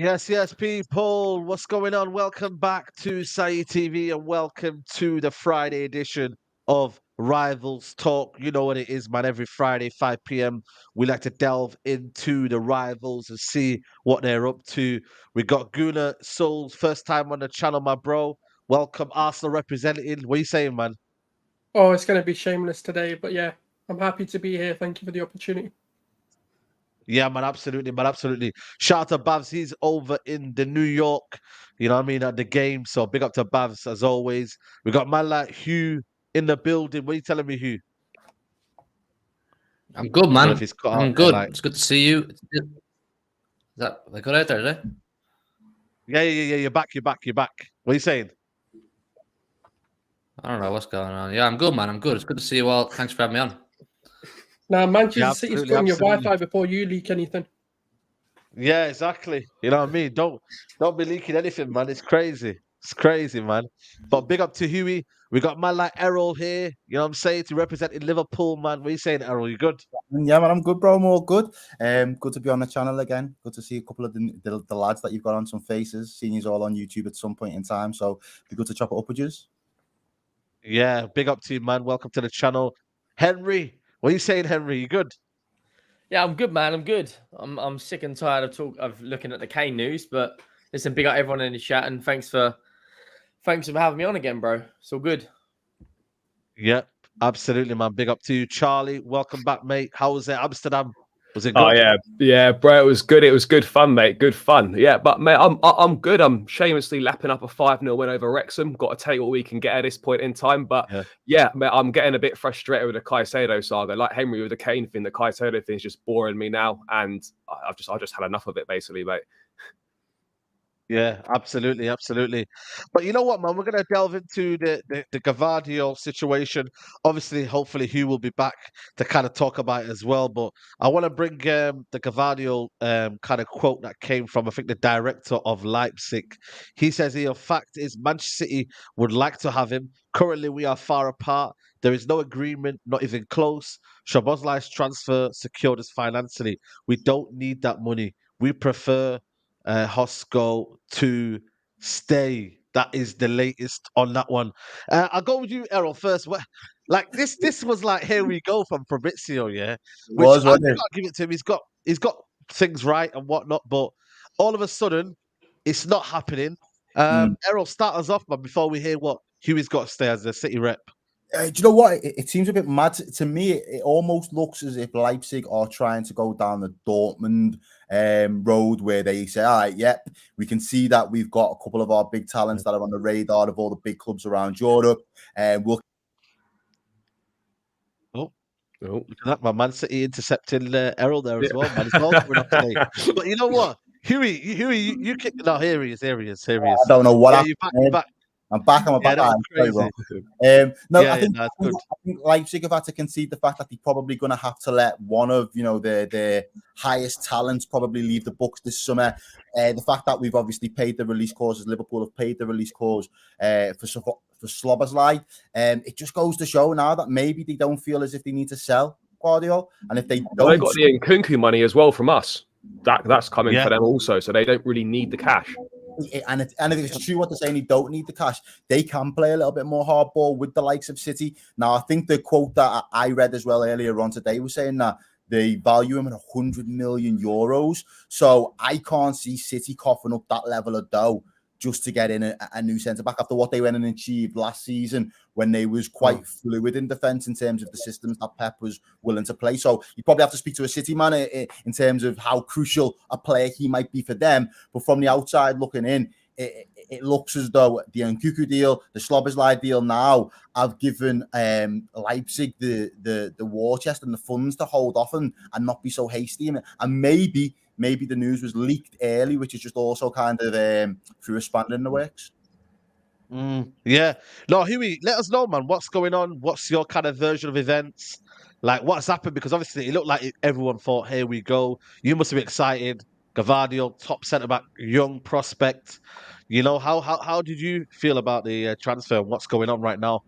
Yes, people. What's going on? Welcome back to Sayi TV and welcome to the Friday edition of Rivals Talk. You know what it is, man. Every Friday, 5 p.m., we like to delve into the rivals and see what they're up to. We got Guna Souls, first time on the channel, my bro. Welcome, Arsenal representing. What are you saying, man? Oh, it's going to be shameless today, but yeah, I'm happy to be here. Thank you for the opportunity. Yeah, man, absolutely, man, absolutely. Shout out to Babs, he's over in the New York, you know what I mean, at the game. So big up to Babs as always. We got man like Hugh in the building. What are you telling me, Hugh? I'm good, I don't know man. if he's cut I'm out, good. like- It's good to see you. Is that they got out there, is it? Yeah. You're back. What are you saying? I don't know what's going on. Yeah, I'm good, man. I'm good. It's good to see you all. Thanks for having me on. Now, Manchester Yeah, City's absolutely, putting your absolutely. Wi-Fi before you leak anything. Yeah, exactly. You know what I mean? Don't be leaking anything, man. It's crazy. It's crazy, man. But big up to Huey. We got man like Errol here. You know what I'm saying? To representing Liverpool, man. What are you saying, Errol? You good? Yeah, man, I'm good, bro. I'm all good. Good to be on the channel again. Good to see a couple of the lads that you've got on some faces. Seen you all on YouTube at some point in time, so be good to chop it up with you. Yeah, big up to you, man. Welcome to the channel. Henry, what are you saying, Henry? You good? Yeah, I'm good, man. I'm good. I'm sick and tired of looking at the Kane news, but listen, big up everyone in the chat, and thanks for having me on again, bro. It's all good. Yep, absolutely, man. Big up to you, Charlie. Welcome back, mate. How was it, Amsterdam? Was it good? Oh yeah, bro. It was good. It was good fun, mate. Good fun. Yeah, but mate, I'm good. I'm shamelessly lapping up a 5-0 win over Wrexham. Got to take what we can get at this point in time. But yeah, mate, I'm getting a bit frustrated with the Caicedo saga. Like Henry with the Kane thing, the Caicedo thing is just boring me now, and I just had enough of it, basically, mate. Yeah, absolutely. But you know what, man? We're going to delve into the Gvardiol situation. Obviously, hopefully, Hugh will be back to kind of talk about it as well. But I want to bring the Gvardiol kind of quote that came from, I think, the director of Leipzig. He says here, fact is, Manchester City would like to have him. Currently, we are far apart. There is no agreement, not even close. Szoboszlai's transfer secured us financially. We don't need that money. We prefer Hosko to stay. That is the latest on that one. I'll go with you, Errol, first. Like this was like here we go from Fabrizio, yeah. Which I can't give it to him. He's got things right and whatnot, but all of a sudden, it's not happening. Errol, start us off, man, before we hear what Huey's got to stay as the City rep. Do you know what? It seems a bit mad to me. It almost looks as if Leipzig are trying to go down the Dortmund road, where they say, "All right, yep, we can see that we've got a couple of our big talents that are on the radar of all the big clubs around Europe, and we'll." Oh, look at that, my Man City intercepting Errol there as well, man. It's all going up today. But you know what, Huey, you kick. No, here he is. I don't know what you're happened. back. I'm back. I'm back. That's Very crazy. wrong. I good. think Leipzig have had to concede the fact that they're probably going to have to let one of their highest talents probably leave the books this summer. The fact that we've obviously paid the release clauses, Liverpool have paid the release clause for Szoboszlai. It just goes to show now that maybe they don't feel as if they need to sell Gvardiol, and if they don't, they got the Nkunku money as well from us. That's coming for them also, so they don't really need the cash. And if it's true what they're saying, they don't need the cash, they can play a little bit more hardball with the likes of City. Now, I think the quote that I read as well earlier on today was saying that they value him at 100 million euros. So I can't see City coughing up that level of dough just to get in a new centre-back after what they went and achieved last season when they was quite fluid in defence in terms of the systems that Pep was willing to play. So you probably have to speak to a City man in terms of how crucial a player he might be for them. But from the outside looking in, it looks as though the Nkunku deal, the Szoboszlai deal now have given Leipzig the war chest and the funds to hold off and not be so hasty. And maybe the news was leaked early, which is just also kind of threw a spanner in the works. Yeah. No, Huey, let us know, man. What's going on? What's your kind of version of events? Like, what's happened? Because obviously it looked like everyone thought, here we go. You must have been excited. Gvardiol, top centre-back, young prospect. You know, how did you feel about the transfer and what's going on right now?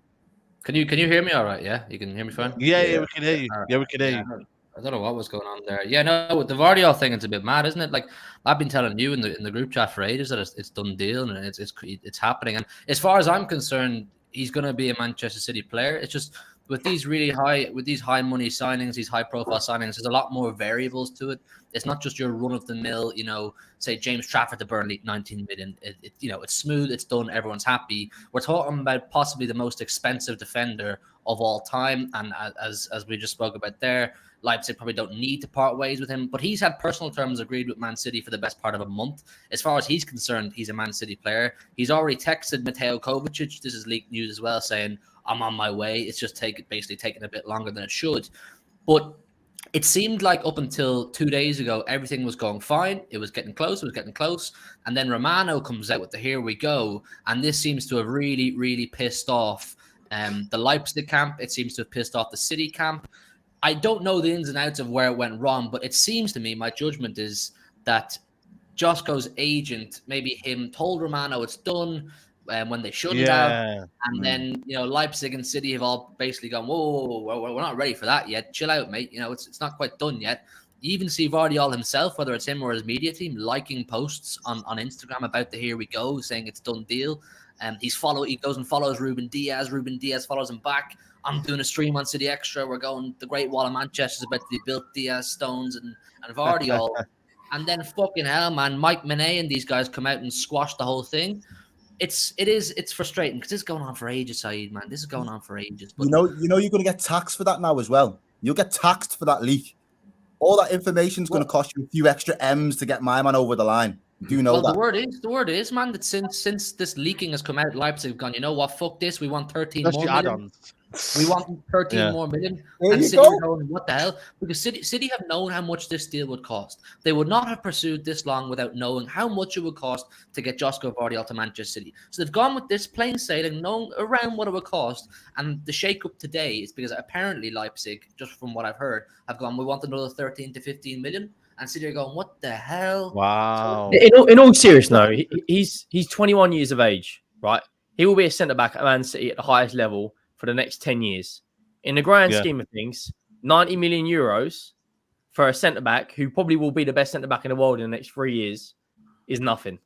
Can you hear me all right? Yeah, you can hear me fine? Yeah, we can hear you. Yeah, we can hear you. I don't know what was going on there. Yeah, no, with the Gvardiol thing, it's a bit mad, isn't it? Like I've been telling you in the group chat for ages that it's done deal and it's happening. And as far as I'm concerned, he's going to be a Manchester City player. It's just with these high money signings, these high profile signings, there's a lot more variables to it. It's not just your run of the mill, say James Trafford to Burnley, 19 million. It's smooth, it's done, everyone's happy. We're talking about possibly the most expensive defender of all time, and as we just spoke about there, Leipzig probably don't need to part ways with him, but he's had personal terms agreed with Man City for the best part of a month. As far as he's concerned, he's a Man City player. He's already texted Mateo Kovacic, this is leaked news as well, saying, I'm on my way. It's just basically taking a bit longer than it should. But it seemed like up until 2 days ago, everything was going fine. It was getting close. And then Romano comes out with the here we go. And this seems to have really, really pissed off the Leipzig camp. It seems to have pissed off the City camp. I don't know the ins and outs of where it went wrong, but it seems to me, my judgment is that Josko's agent, maybe him, told Romano it's done when they shouldn't have. And then, Leipzig and City have all basically gone, whoa, we're not ready for that yet. Chill out, mate. It's not quite done yet. You even see Gvardiol himself, whether it's him or his media team, liking posts on Instagram about the here we go, saying it's done deal. He goes and follows Ruben Diaz. Ruben Diaz follows him back. I'm doing a stream on City Extra. We're going, the Great Wall of Manchester is about to be built. Diaz, Stones, and Gvardiol. And then fucking hell, man, Mike Manet and these guys come out and squash the whole thing. It's frustrating because this is going on for ages, Saeed, man. This is going on for ages. But you're going to get taxed for that now as well. You'll get taxed for that leak. All that information is going to cost you a few extra M's to get my man over the line. Do you know that? The word is, man, that since this leaking has come out, Leipzig have gone, you know what, fuck this. We want 13 more million. We want 13 more million. There and you City go. are going, what the hell? Because City have known how much this deal would cost. They would not have pursued this long without knowing how much it would cost to get Josko Gvardiol to Manchester City. So they've gone with this plain sailing, knowing around what it would cost. And the shake-up today is because apparently Leipzig, just from what I've heard, have gone, we want another 13 to 15 million. And City are going, what the hell? Wow. In all seriousness, he's 21 years of age, right? He will be a centre-back at Man City at the highest level for the next 10 years. In the grand scheme of things, 90 million euros for a centre-back who probably will be the best centre-back in the world in the next 3 years is nothing.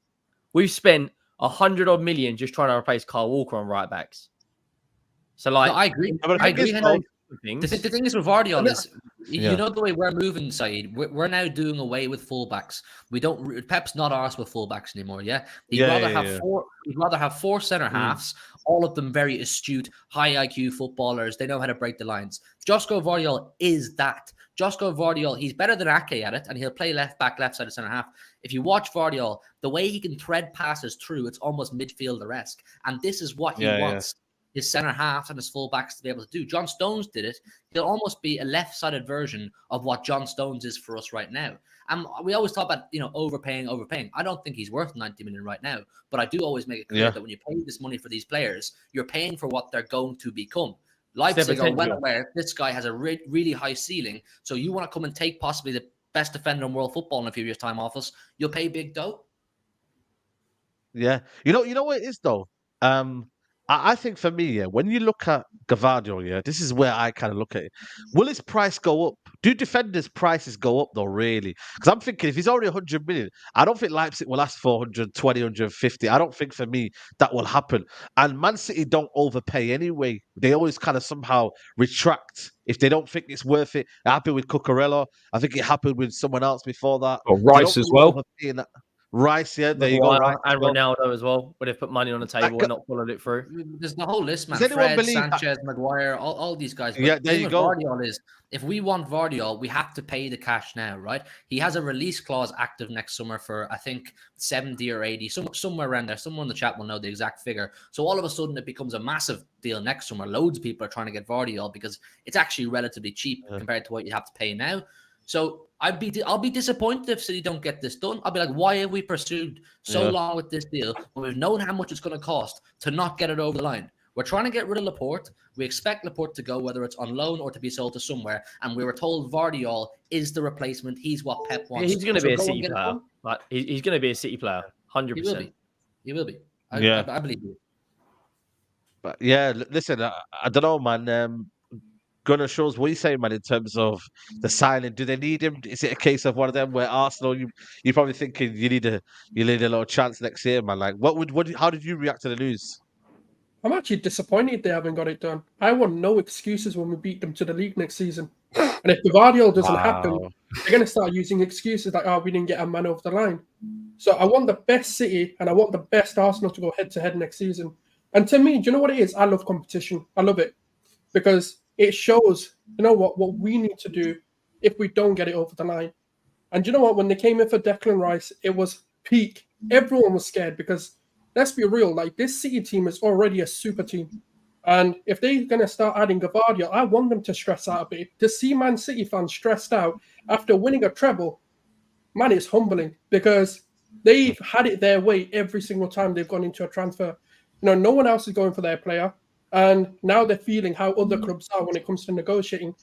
We've spent 100-odd million just trying to replace Kyle Walker on right-backs. So, like... No, I agree. The thing is with Gvardiol is, you know the way we're moving, Saeed. We're now doing away with fullbacks. We don't. Pep's not arsed with fullbacks anymore. Yeah, he'd rather have four centre halves, all of them very astute, high IQ footballers. They know how to break the lines. Josko Gvardiol is that. Josko Gvardiol, he's better than Ake at it, and he'll play left back, left side of centre half. If you watch Gvardiol, the way he can thread passes through, it's almost midfielder-esque, and this is what he wants. His centre half and his full backs to be able to do. John Stones did it. He'll almost be a left-sided version of what John Stones is for us right now. And we always talk about, overpaying. I don't think he's worth 90 million right now, but I do always make it clear that when you pay this money for these players, you're paying for what they're going to become. Leipzig are well aware this guy has a really high ceiling, so you want to come and take possibly the best defender in world football in a few years' time off us, you'll pay big dough. Yeah. You know what it is, though? I think for me, when you look at Gvardiol, this is where I kind of look at it. Will his price go up? Do defenders' prices go up, though, really? Because I'm thinking if he's already 100 million, I don't think Leipzig will ask for 120, 150. I don't think for me that will happen. And Man City don't overpay anyway. They always kind of somehow retract if they don't think it's worth it. It happened with Cucurella. I think it happened with someone else before that. Or Rice as well. Rice, there you go. Rice and Ronaldo as well, but they've put money on the table and not followed it through. There's the whole list, man. Fred, Sanchez, Maguire, all these guys. But there you go. Gvardiol is, if we want Gvardiol, we have to pay the cash now, right? He has a release clause active next summer for, I think, 70 or 80, somewhere around there. Someone in the chat will know the exact figure. So all of a sudden, it becomes a massive deal next summer. Loads of people are trying to get Gvardiol because it's actually relatively cheap compared to what you have to pay now. So I'll be disappointed if City don't get this done. I'll be like, why have we pursued so long with this deal when we've known how much it's going to cost to not get it over the line? We're trying to get rid of Laporte. We expect Laporte to go, whether it's on loan or to be sold to somewhere. And we were told Gvardiol is the replacement. He's what Pep wants. He's going to be a City player. Like he's going to be a City player, 100%. He will be. I believe you. But listen, I don't know, man. Gunnar Schulz, what are you saying, man, in terms of the signing? Do they need him? Is it a case of one of them where Arsenal, you're probably thinking you need a little chance next year, man? Like, how did you react to the news? I'm actually disappointed they haven't got it done. I want no excuses when we beat them to the league next season. And if Gvardiol doesn't happen, they're going to start using excuses like, we didn't get a man over the line. So I want the best City and I want the best Arsenal to go head-to-head next season. And to me, do you know what it is? I love competition. I love it. Because it shows, what we need to do if we don't get it over the line. And do you know what? When they came in for Declan Rice, it was peak. Everyone was scared because, let's be real, like this City team is already a super team. And if they're going to start adding Gvardiol, I want them to stress out a bit. To see Man City fans stressed out after winning a treble, man, it's humbling because they've had it their way every single time they've gone into a transfer. No one else is going for their player. And now they're feeling how other clubs are when it comes to negotiating.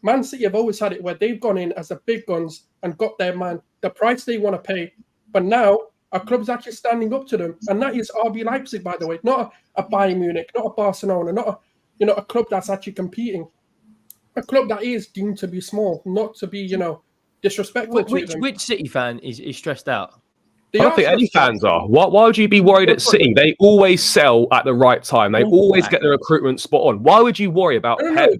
Man City have always had it where they've gone in as the big guns and got their man, the price they want to pay. But now a club's actually standing up to them. And that is RB Leipzig, by the way, not a Bayern Munich, not a Barcelona, not a club that's actually competing. A club that is deemed to be small, not to be, disrespectful to them. Which City fan is stressed out? I don't think any fans are. Why would you be worried at City? They always sell at the right time. They always get the recruitment spot on. Why would you worry about Pep?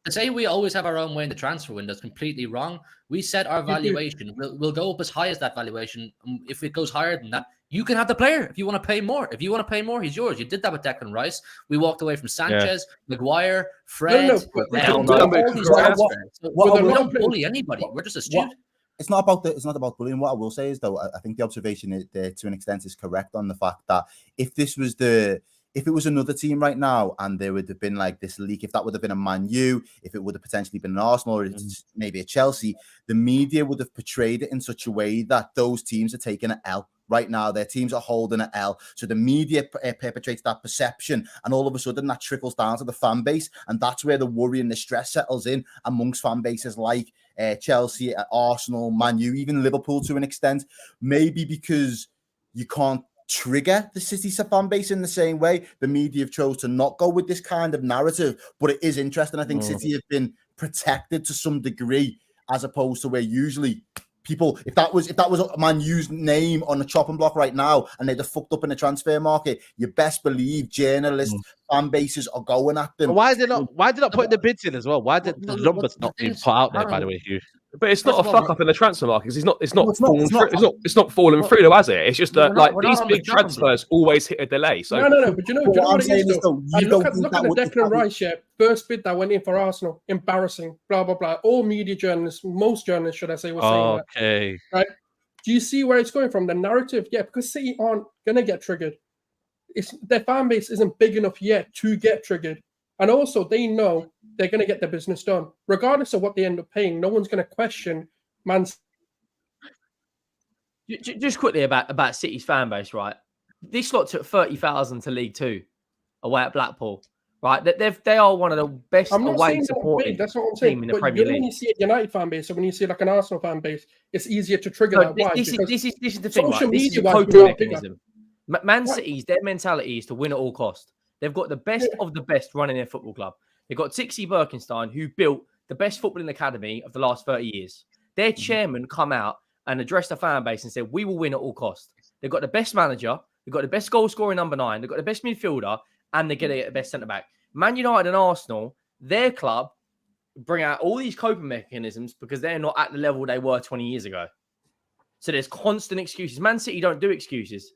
To say we always have our own way in the transfer window is completely wrong. We set our valuation. We'll go up as high as that valuation. If it goes higher than that, you can have the player if you want to pay more. If you want to pay more, he's yours. You did that with Declan Rice. We walked away from Sanchez, Maguire, Fred. We don't bully anybody. We're just astute. It's not about bullying. What I will say is, though, I think the observation is, to an extent, is correct on the fact that if it was another team right now and there would have been like this leak, if that would have been a Man U, if it would have potentially been an Arsenal or maybe a Chelsea, the media would have portrayed it in such a way that those teams are taking an L. Right now, their teams are holding an L. So the media perpetrates that perception, and all of a sudden that trickles down to the fan base, and that's where the worry and the stress settles in amongst fan bases like Chelsea, Arsenal, Man U, even Liverpool to an extent. Maybe because you can't trigger the City fan base in the same way, the media have chose to not go with this kind of narrative. But it is interesting. I think City have been protected to some degree, as opposed to where usually people, if that was a Man U's name on the chopping block right now and they'd have fucked up in the transfer market, you best believe journalists, fan bases are going at them. Why did not put the bids in as well? Why did the numbers not being put out there, by the way, Hugh? But it's not a fuck up in the transfer market because it's not falling through though, has it? It's just that these big transfers always hit a delay. So no. But you know what it is though? Look at the Declan Rice, first bid that went in for Arsenal, embarrassing, blah blah blah. All media journalists, most journalists, should I say, were saying that. Okay. Right? Do you see where it's going from? The narrative, because City aren't gonna get triggered. Their fan base isn't big enough yet to get triggered. And also, they know they're going to get their business done. Regardless of what they end up paying, no one's going to question Man's. Just quickly about City's fan base, right? This lot took 30,000 to League Two away at Blackpool, right? They are one of the best away supported team in the Premier League. When you see a United fan base or when you see like an Arsenal fan base, it's easier to trigger that. Why? This is the thing, right? This is a coping mechanism. Man City's, their mentality is to win at all cost. They've got the best of the best running their football club. They've got Tixi Birkenstein, who built the best footballing academy of the last 30 years. Their chairman come out and addressed the fan base and said, we will win at all cost. They've got the best manager. They've got the best goal scoring number 9. They've got the best midfielder. And they're going to get the best centre-back. Man United and Arsenal, their club, bring out all these coping mechanisms because they're not at the level they were 20 years ago. So there's constant excuses. Man City don't do excuses.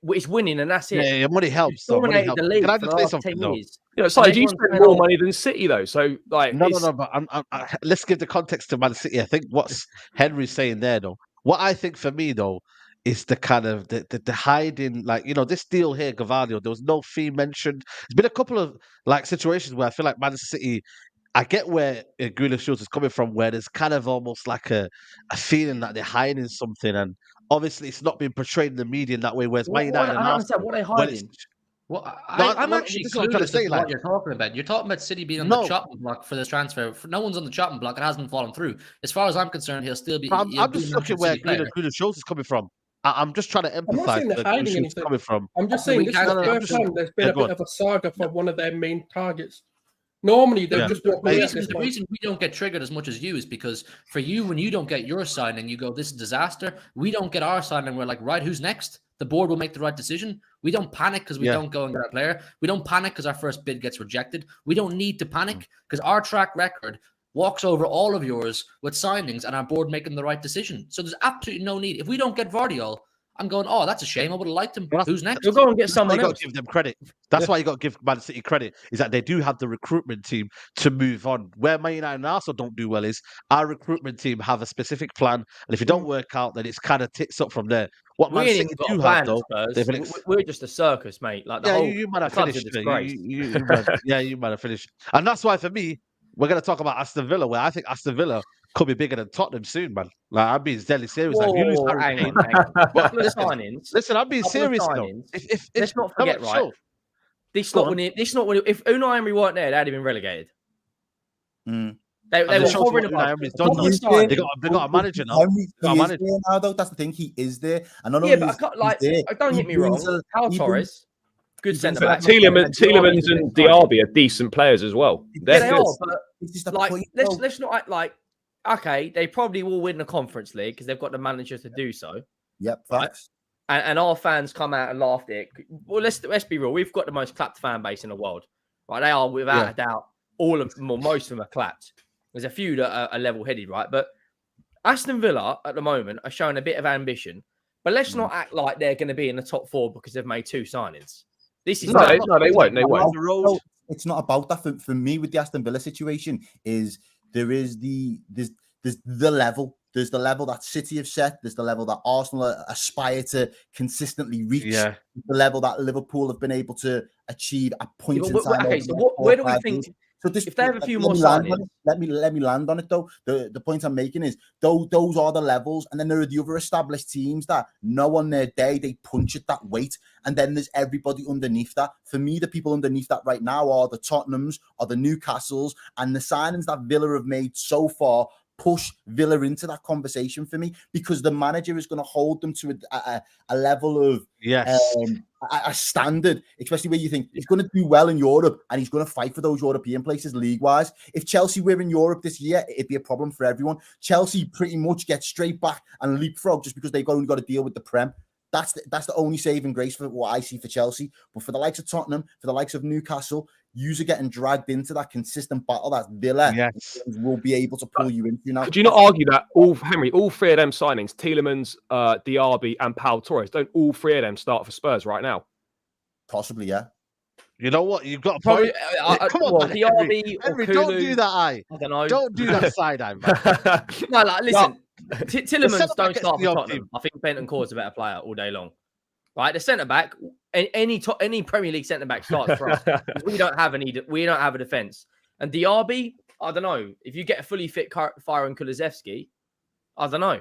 It's winning, and that's it. Yeah, money helps. Can I just say something? Do you spend more money than City though? So like, no. But let's give the context to Man City. I think what's Henry's saying there, though. What I think for me though is the kind of the hiding, like this deal here, Gvardiol. There was no fee mentioned. There's been a couple of like situations where I feel like Man City. I get where Gvardiol Schulz is coming from, where there's kind of almost like a feeling that they're hiding something, and obviously it's not being portrayed in the media in that way. Whereas Man United, I don't understand what they're hiding. I'm actually clueless to what you're talking about. You're talking about City being on the chopping block for this transfer. No one's on the chopping block. It hasn't fallen through. As far as I'm concerned, he'll still be. I'm just looking where Gvardiol Schulz is coming from. I'm just trying to I'm not empathise saying they're where hiding Kushu's anything. coming from. I'm just saying this is the first time there's been a go bit of a saga for one of their main targets. Normally, they'll just walk away at this The point. reason we don't get triggered as much as you is because for you, when you don't get your signing, you go, this is disaster. We don't get our signing. We're like, right, who's next? The board will make the right decision. We don't panic because we don't go and get a player. We don't panic because our first bid gets rejected. We don't need to panic because our track record walks over all of yours with signings and our board making the right decision. So there's absolutely no need. If we don't get Gvardiol, I'm going, oh, that's a shame. I would have liked him. Who's next? We'll go and get someone else. Got to give them credit. That's why you got to give Man City credit, is that they do have the recruitment team to move on. Where Man United and Arsenal don't do well is our recruitment team have a specific plan, and if it don't work out, then it's kind of ticks up from there. What Man City do have, though, we're just a circus, mate. Like the whole, you might have finished. You might have finished, and that's why for me, we're going to talk about Aston Villa, where I think Aston Villa could be bigger than Tottenham soon, man. Like, I'm being deadly serious. Whoa, like, if you lose Harry Kane, listen, I'm being serious now. Let's not forget, right? Sure. This not when if Unai Emery weren't there, they'd have been relegated. They were hovering above. They got a manager now. Now, though, that's the thing. He is there, and not only don't get me wrong. How Torres, good centre back. Tielemans and Diaby are decent players as well. They are, but like, let's not act like, okay, they probably will win the Conference League because they've got the manager to do so. Yep, facts. Right? And our fans come out and laughed at it. Well, let's be real. We've got the most clapped fan base in the world. Right? They are, without a doubt, all of them, or most of them are clapped. There's a few that are level-headed, right? But Aston Villa, at the moment, are showing a bit of ambition. But let's not act like they're going to be in the top 4 because they've made 2 signings. This is no, they won't. They won't. No, it's not about that. For me, with the Aston Villa situation, is there's the level. There's the level that City have set. There's the level that Arsenal aspire to consistently reach. Yeah. The level that Liverpool have been able to achieve at points in time. Okay, so where do we think? So if they have a few more signings, let me land on it though. The point I'm making is those are the levels, and then there are the other established teams that know on their day they punch at that weight, and then there's everybody underneath that. For me, the people underneath that right now are the Tottenhams, are the Newcastles, and the signings that Villa have made so far push Villa into that conversation for me, because the manager is going to hold them to a level of a standard, especially where you think he's going to do well in Europe and he's going to fight for those European places league-wise. If Chelsea were in Europe this year, it'd be a problem for everyone. Chelsea pretty much get straight back and leapfrog just because they've only got to deal with the Prem. That's the only saving grace for what I see for Chelsea. But for the likes of Tottenham, for the likes of Newcastle, yous are getting dragged into that consistent battle that Villa will be able to pull you into now. Could you not argue that all 3 of them signings, Tielemans, Diaby, and Pau Torres, don't all 3 of them start for Spurs right now? Possibly, yeah. You know what? You've got a probably. Come on, man, Henry, don't do that. I don't know. Don't do that side eye, man. No, like, listen. Tillemans don't start for Tottenham. I think Bentancur's a better player all day long. Right, the centre back, any Premier League centre back starts for us. We don't have a defence. And Diaby, I don't know. If you get a fully fit Fyron Kulusevski, I don't know.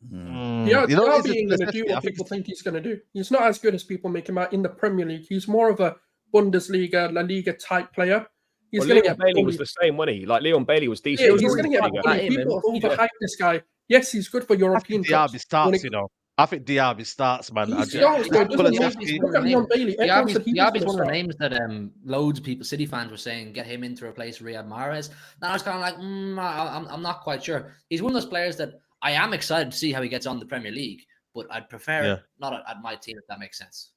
Yeah, Diaby ain't going to do what people think he's going to do. He's not as good as people make him out in the Premier League. He's more of a Bundesliga, La Liga type player. He's going to get Bailey was the same, wasn't he? Like Leon Bailey was decent. Yeah, he's going to get bullied. People overhype this guy. Yes, he's good for European clubs. Diaby starts, you know. I think Diaby starts, man. Diaby's one of the names that loads of people, City fans, were saying get him in to replace Riyad Mahrez. And I was kind of like, I'm not quite sure. He's one of those players that I am excited to see how he gets on the Premier League, but I'd prefer not at my team, if that makes sense.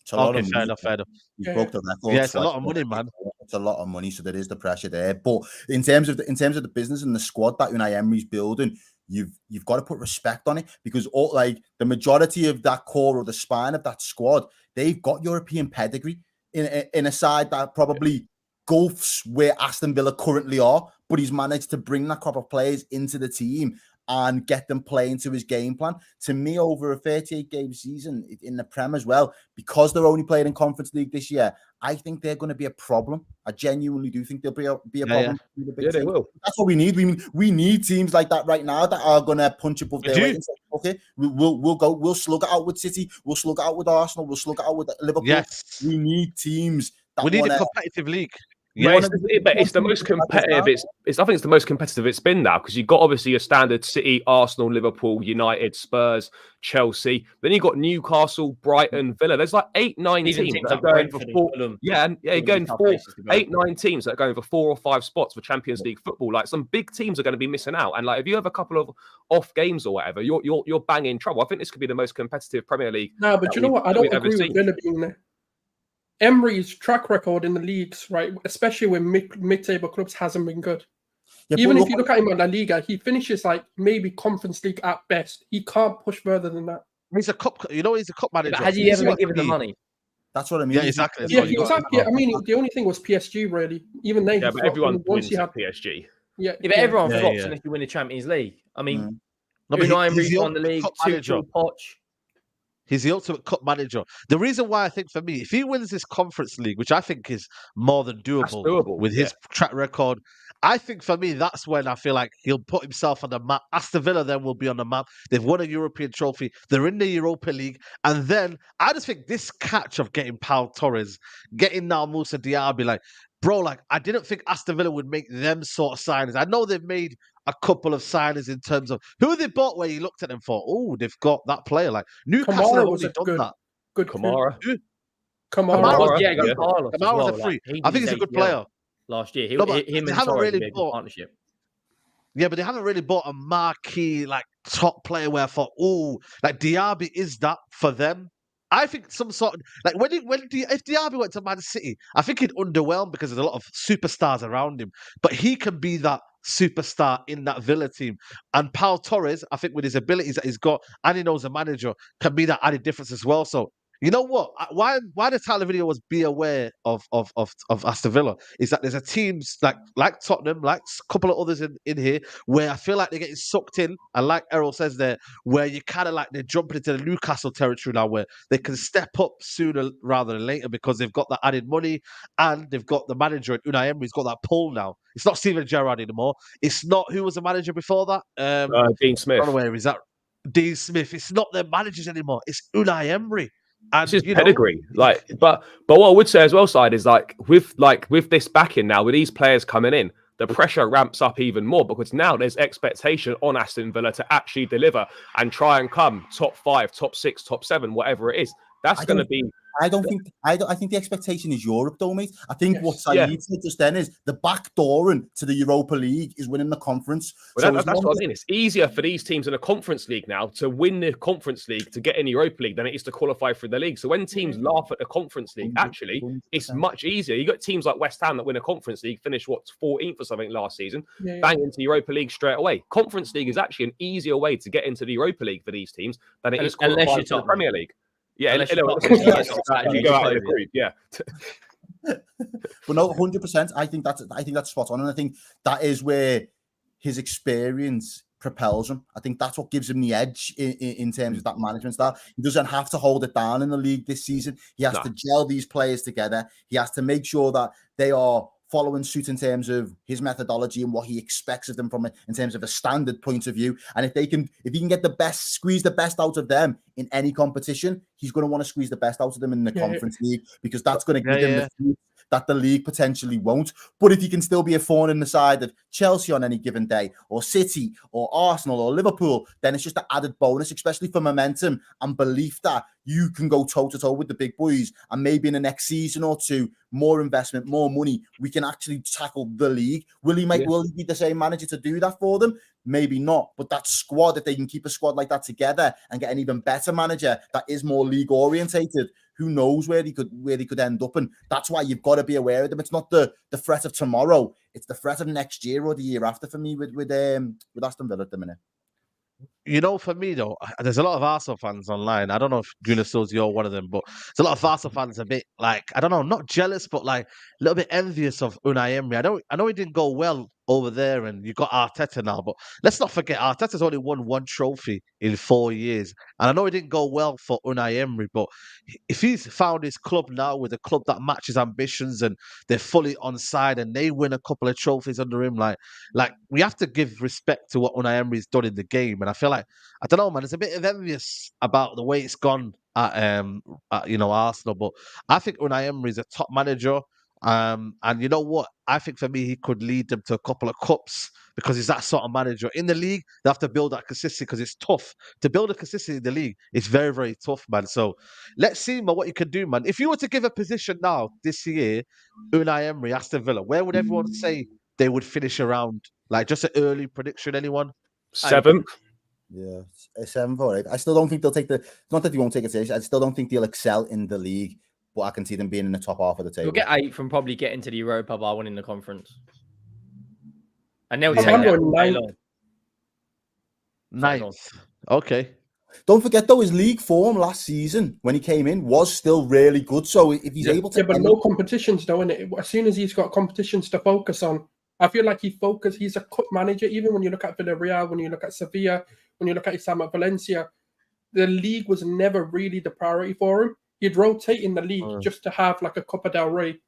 It's a lot of money. Fair enough. You broke the record. Yeah, it's a lot of money, man. It's a lot of money, so there is the pressure there. But in terms of the business and the squad that Unai Emery's building, you've got to put respect on it, because the majority of that core or the spine of that squad, they've got European pedigree in a side that probably gulfs where Aston Villa currently are, but he's managed to bring that crop of players into the team and get them playing to his game plan. To me, over a 38-game season in the Prem as well, because they're only playing in Conference League this year, I think they're going to be a problem. I genuinely do think they'll be a problem. Yeah, they will. That's what we need. We need teams like that right now that are going to punch above their weight and say, okay, we'll slug it out with City, we'll slug it out with Arsenal, we'll slug it out with Liverpool. Yes. We need teams. We need a competitive league. Yeah, it's the most competitive. I think it's the most competitive it's been now because you've got obviously your standard City, Arsenal, Liverpool, United, Spurs, Chelsea. Then you've got Newcastle, Brighton, Villa. There's like 8-9 teams that are going for four. Going for 8-9 teams that are going for 4 or 5 spots for Champions League football. Like some big teams are going to be missing out. And like if you have a couple of off games or whatever, you're banging trouble. I think this could be the most competitive Premier League. No, but you know what? I don't agree with Villa being there. Emery's track record in the leagues, right, especially with mid-table clubs, hasn't been good. Yeah, even if you look at him in La Liga, he finishes like maybe Conference League at best. He can't push further than that. He's a cup, he's a cup manager. But has he ever been given the money? That's what I mean. Yeah, exactly. I mean, the only thing was PSG, really. Even then, but everyone wins at PSG. But everyone flops unless you win the Champions League. I mean, Emery won the league, Poch. He's the ultimate cup manager. The reason why I think for me, if he wins this Conference League, which I think is more than doable with his track record, I think for me, that's when I feel like he'll put himself on the map. Aston Villa then will be on the map. They've won a European trophy. They're in the Europa League. And then I just think this catch of getting Pau Torres, getting now Moussa Diaby, like, bro, like, I didn't think Aston Villa would make them sort of signings. I know they've made a couple of signings in terms of who they bought where you looked at them for. Oh, they've got that player. Like, Newcastle have only done that. Good Kamara. Kamara was a free. I think he's a good player. Last year, him and Torres really bought partnership. Yeah, but they haven't really bought a marquee, like, top player where I thought, oh, like, Diaby is that for them. I think some sort of, like, if Diaby went to Man City, I think he'd underwhelm because there's a lot of superstars around him. But he can be that superstar in that Villa team. And Pau Torres, I think with his abilities that he's got, and he knows a manager, can be that added difference as well. So, you know what? Why the title of the video was be aware of Aston Villa is that there's a teams like Tottenham, like a couple of others in here, where I feel like they're getting sucked in, and like Errol says there, where you kind of like they're jumping into the Newcastle territory now, where they can step up sooner rather than later because they've got that added money and they've got the manager. And Unai Emery's got that pull now. It's not Steven Gerrard anymore. It's not who was the manager before that. Dean Smith. I don't know where is that. Dean Smith. It's not their managers anymore. It's Unai Emery. And it's his pedigree, but what I would say as well, side is like with this backing now, with these players coming in, the pressure ramps up even more because now there's expectation on Aston Villa to actually deliver and try and come top 5, top 6, top 7, whatever it is. That's going to be. I think the expectation is Europe, though, mate. I think what Saeed said just then is the back door to the Europa League is winning the conference. Well, that's what I mean. It's easier for these teams in a Conference League now to win the Conference League to get in the Europa League than it is to qualify for the league. So when teams laugh at the Conference League, actually, it's much easier. You got teams like West Ham that win a Conference League, finish 14th or something last season, bang into the Europa League straight away. Conference League is actually an easier way to get into the Europa League for these teams than it is qualifying for the Premier League. Yeah, you go out of the group. Yeah, but no, 100%. I think that's spot on, and I think that is where his experience propels him. I think that's what gives him the edge in terms of that management style. He doesn't have to hold it down in the league this season. He has to gel these players together. He has to make sure that they are following suit in terms of his methodology and what he expects of them from it in terms of a standard point of view. And if he can get squeeze the best out of them in any competition, he's going to want to squeeze the best out of them in the Conference League because that's going to give him the fruit that the league potentially won't. But if he can still be a thorn in the side of Chelsea on any given day, or City, or Arsenal, or Liverpool, then it's just an added bonus, especially for momentum and belief that you can go toe-to-toe with the big boys. And maybe in the next season or two, more investment, more money, we can actually tackle the league. Will he be the same manager to do that for them? Maybe not. But that squad, if they can keep a squad like that together and get an even better manager that is more league-orientated, who knows where he could end up. And that's why you've got to be aware of them. It's not the threat of tomorrow. It's the threat of next year or the year after for me with Aston Villa at the minute. You know, for me, though, there's a lot of Arsenal fans online. I don't know if Julius knows you're one of them, but there's a lot of Arsenal fans a bit, like, I don't know, not jealous, but like a little bit envious of Unai Emery. I know he didn't go well over there, and you got Arteta now, but let's not forget, Arteta's only won 1 trophy in 4 years. And I know it didn't go well for Unai Emery, but if he's found his club now with a club that matches ambitions and they're fully on side and they win a couple of trophies under him, like we have to give respect to what Unai Emery's done in the game. And I feel like, I don't know, man, there's a bit of envious about the way it's gone at Arsenal, but I think Unai Emery is a top manager. And you know what? I think for me, he could lead them to a couple of cups because he's that sort of manager. In the league, they have to build that consistency because it's tough. To build a consistency in the league, it's very, very tough, man. So let's see, man, what you can do, man. If you were to give a position now this year, Unai Emery, Aston Villa, where would everyone say they would finish around? Like just an early prediction, anyone? 7th. Yeah, 7th or 8th. I still don't think they'll take the. Not that they won't take it seriously. I still don't think they'll excel in the league, but I can see them being in the top half of the table. You'll get 8th from probably getting to the Europa by winning the conference. And they'll Yeah. take I'm that going all day 9th. long. 9th. Okay. Don't forget though, his league form last season when he came in was still really good. So if he's able to, Yeah, but no competitions though. And as soon as he's got competitions to focus on, I feel like he's a cup manager. Even when you look at Villarreal, when you look at Sevilla, when you look at his time at Valencia, the league was never really the priority for him. He'd rotate in the league just to have like a Copa del Rey.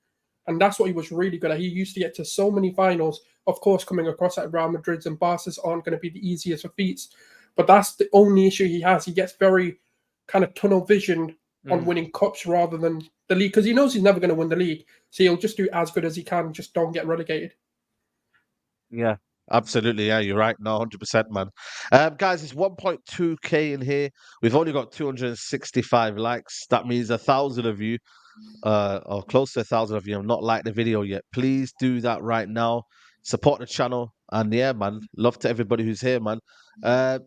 And that's what he was really good at. He used to get to so many finals. Of course, coming across at Real Madrid's and Barca's aren't going to be the easiest of feats. But that's the only issue he has. He gets very kind of tunnel visioned on winning cups rather than the league because he knows he's never going to win the league. So he'll just do as good as he can. Just don't get relegated. Yeah, absolutely. Yeah, you're right. No, 100%, man. Guys, it's 1.2k in here. We've only got 265 likes. That means 1,000 of you, or close to 1,000 of you, have not liked the video yet. Please do that right now. Support the channel. And yeah, man, love to everybody who's here, man.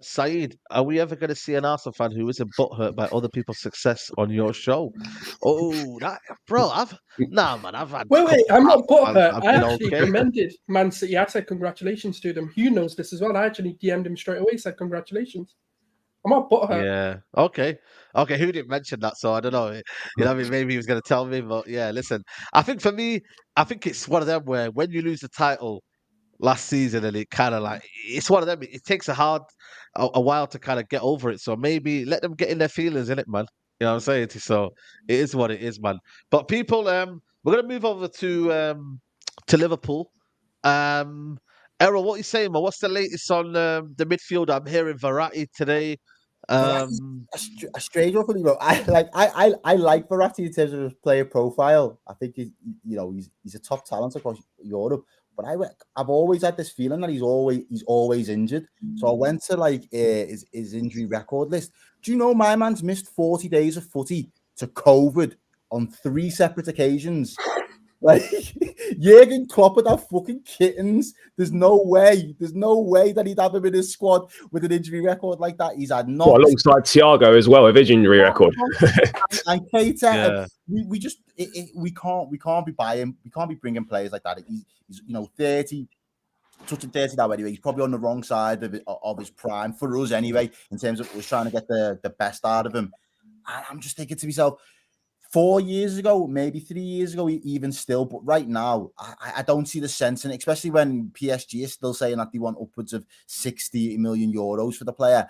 Saeed, are we ever going to see an Arsenal fan who isn't butthurt by other people's success on your show? Oh, I've had. Wait, I'm not butthurt. I've I been actually okay. commended Man City. I said congratulations to them. Hugh knows this as well. I actually DM'd him straight away, said congratulations. I'm not butthurt. Yeah. Okay. Who didn't mention that? So I don't know. You know what I mean? Maybe he was going to tell me, but yeah, listen. I think for me, it's one of them where when you lose the title last season and it kind of like, it's one of them, it takes a while to kind of get over it. So maybe let them get in their feelings, innit, man? You know what I'm saying? So it is what it is, man. But people, we're going to move over to Liverpool. Errol, what are you saying, man? What's the latest on the midfield? I'm hearing Veratti today. A strange one for me, bro. I like Veratti in terms of his player profile. I think he's a top talent across Europe. But I've always had this feeling that he's always injured. So I went to like his injury record list. Do you know my man's missed 40 days of footy to COVID on 3 separate occasions? Like Jurgen Klopp would have fucking kittens. There's no way that he'd have him in his squad with an injury record like that. He's had not alongside Thiago as well with his injury record. And Keita, we can't be buying, we can't be bringing players like that. He's 30, touching 30 now anyway. He's probably on the wrong side of his prime for us anyway, in terms of us trying to get the best out of him. And I'm just thinking to myself, 4 years ago, maybe 3 years ago, even still, but right now, I don't see the sense in it, especially when PSG is still saying that they want upwards of 60 million euros for the player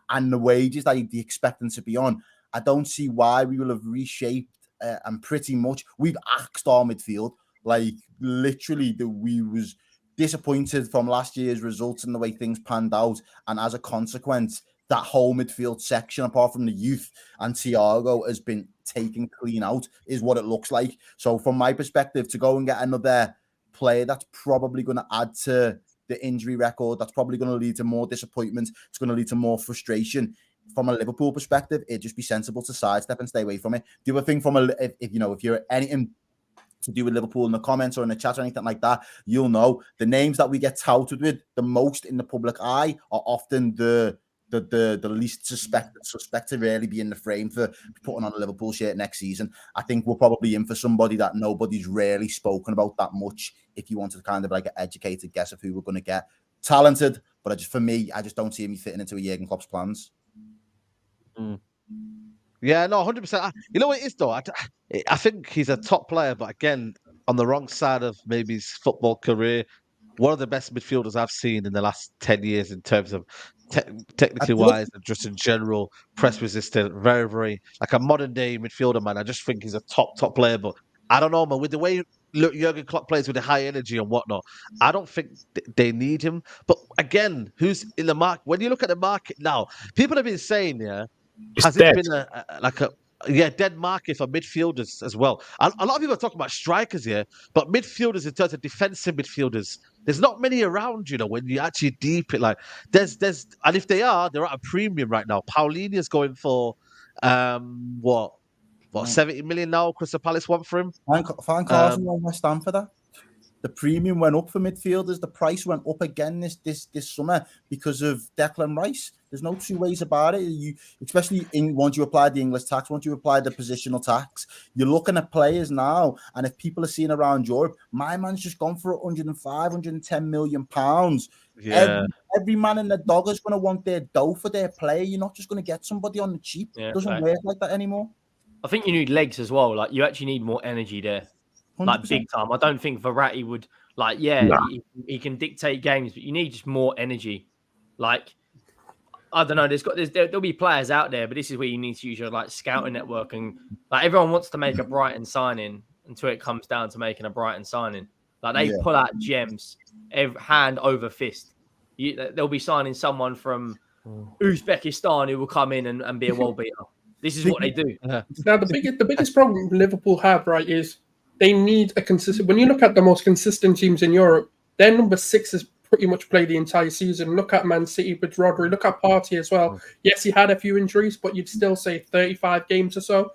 and the wages that they expect them to be on. I don't see why we will have reshaped and pretty much we've axed our midfield. Like literally, we was disappointed from last year's results and the way things panned out, and as a consequence, that whole midfield section, apart from the youth and Thiago, has been taken clean out, is what it looks like. So from my perspective, to go and get another player that's probably going to add to the injury record, that's probably going to lead to more disappointment, it's going to lead to more frustration. From a Liverpool perspective, it'd just be sensible to sidestep and stay away from it. The other thing if you're anything to do with Liverpool in the comments or in the chat or anything like that, you'll know the names that we get touted with the most in the public eye are often the least suspect to really be in the frame for putting on a Liverpool shirt next season. I think we're probably in for somebody that nobody's really spoken about that much. If you wanted to kind of like an educated guess of who we're going to get, talented, but I just don't see him fitting into a Jurgen Klopp's plans. Yeah, no, 100%. You know what it is though? I think he's a top player, but again, on the wrong side of maybe his football career. One of the best midfielders I've seen in the last 10 years in terms of technically wise and just in general press resistant, very, very like a modern day midfielder, man. I just think he's a top player, but I don't know, man. With the way Jurgen Klopp plays with the high energy and whatnot, I don't think they need him. But again, who's in the market? When you look at the market now, people have been saying, has it been Yeah, dead market for midfielders as well. A lot of people are talking about strikers here, but midfielders in terms of defensive midfielders, there's not many around. When you actually deep it, like there's, and if they're at a premium right now. Paulinia's going for what 70 million now. Crystal Palace want for him. Van Carson on West Ham for that. The premium went up for midfielders. The price went up again this summer because of Declan Rice. There's no two ways about it. Especially once you apply the English tax, once you apply the positional tax, you're looking at players now. And if people are seeing around Europe, my man's just gone for 105, 110 million pounds. Yeah. Every man in the dog is going to want their dough for their player. You're not just going to get somebody on the cheap. It doesn't work like that anymore. I think you need legs as well. Like you actually need more energy there. 100%. Like big time. I don't think Veratti would he can dictate games, but you need just more energy. Like I don't know. There'll be players out there, but this is where you need to use your scouting network, and everyone wants to make a Brighton signing until it comes down to making a Brighton signing. They pull out gems, hand over fist. They'll be signing someone from Uzbekistan who will come in and be a world beater. This is what they do. Now the biggest problem Liverpool have is they need a consistent. When you look at the most consistent teams in Europe, their number 6 has pretty much played the entire season. Look at Man City with Rodri. Look at Partey as well. Yes, he had a few injuries, but you'd still say 35 games or so.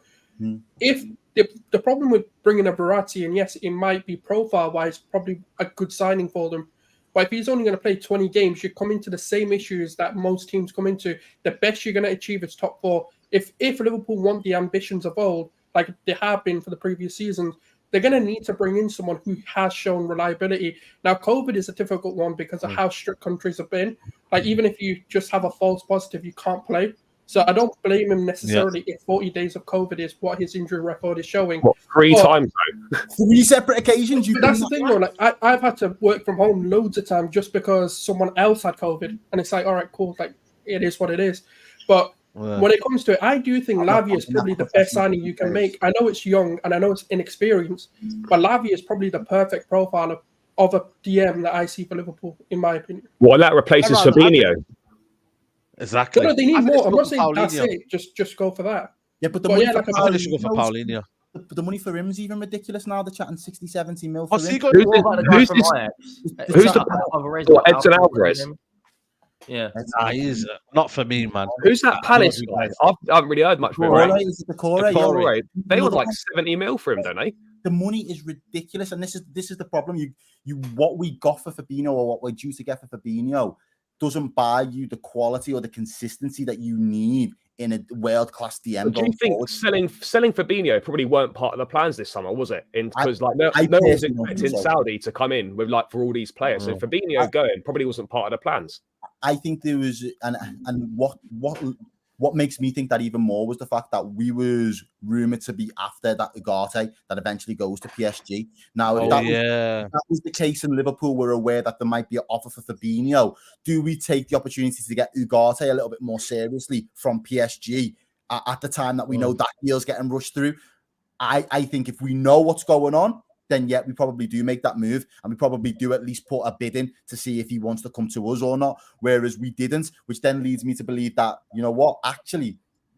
If the problem with bringing a Veratti, and yes, it might be profile-wise probably a good signing for them, but if he's only going to play 20 games, you come into the same issues that most teams come into. The best you're going to achieve is top 4. If Liverpool want the ambitions of old, like they have been for the previous seasons, they're going to need to bring in someone who has shown reliability. Now, COVID is a difficult one because of how strict countries have been. Even if you just have a false positive, you can't play. So I don't blame him necessarily if 40 days of COVID is what his injury record is showing. What, 3 times though? 3 separate occasions. That's the thing though. I've had to work from home loads of times just because someone else had COVID, and it's all right, cool. It is what it is. But when it comes to it, I do think Lavia is probably the best signing you can make. I know it's young and I know it's inexperienced, but Lavia is probably the perfect profile of a DM that I see for Liverpool, in my opinion. Well, that replaces Fabinho. Exactly. No, they need more. I'm not saying that's it. Just go for that. Yeah, but the money for Paulinho. The money for him is even ridiculous now. They're chatting 60, 70 mil for What's him. he going Who's the Edson Alvarez? Yeah, he's not for me, man. Who's that Palace guy? I haven't really heard much from him. They want 70 mil for him, don't they? The money is ridiculous, and this is the problem. What we got for Fabinho, or what we're due to get for Fabinho, doesn't buy you the quality or the consistency that you need in a world-class DM. Do you think selling Fabinho probably weren't part of the plans this summer, was it? Because no one was expecting Saudi to come in with for all these players. So Fabinho going probably wasn't part of the plans. I think there was, and what makes me think that even more was the fact that we was rumored to be after that Ugarte that eventually goes to PSG. Now, if that was the case in Liverpool, we're aware that there might be an offer for Fabinho. Do we take the opportunity to get Ugarte a little bit more seriously from PSG at the time that we know that deal's getting rushed through? I think if we know what's going on, then we probably do make that move, and we probably do at least put a bid in to see if he wants to come to us or not, whereas we didn't, which then leads me to believe that, you know what, actually,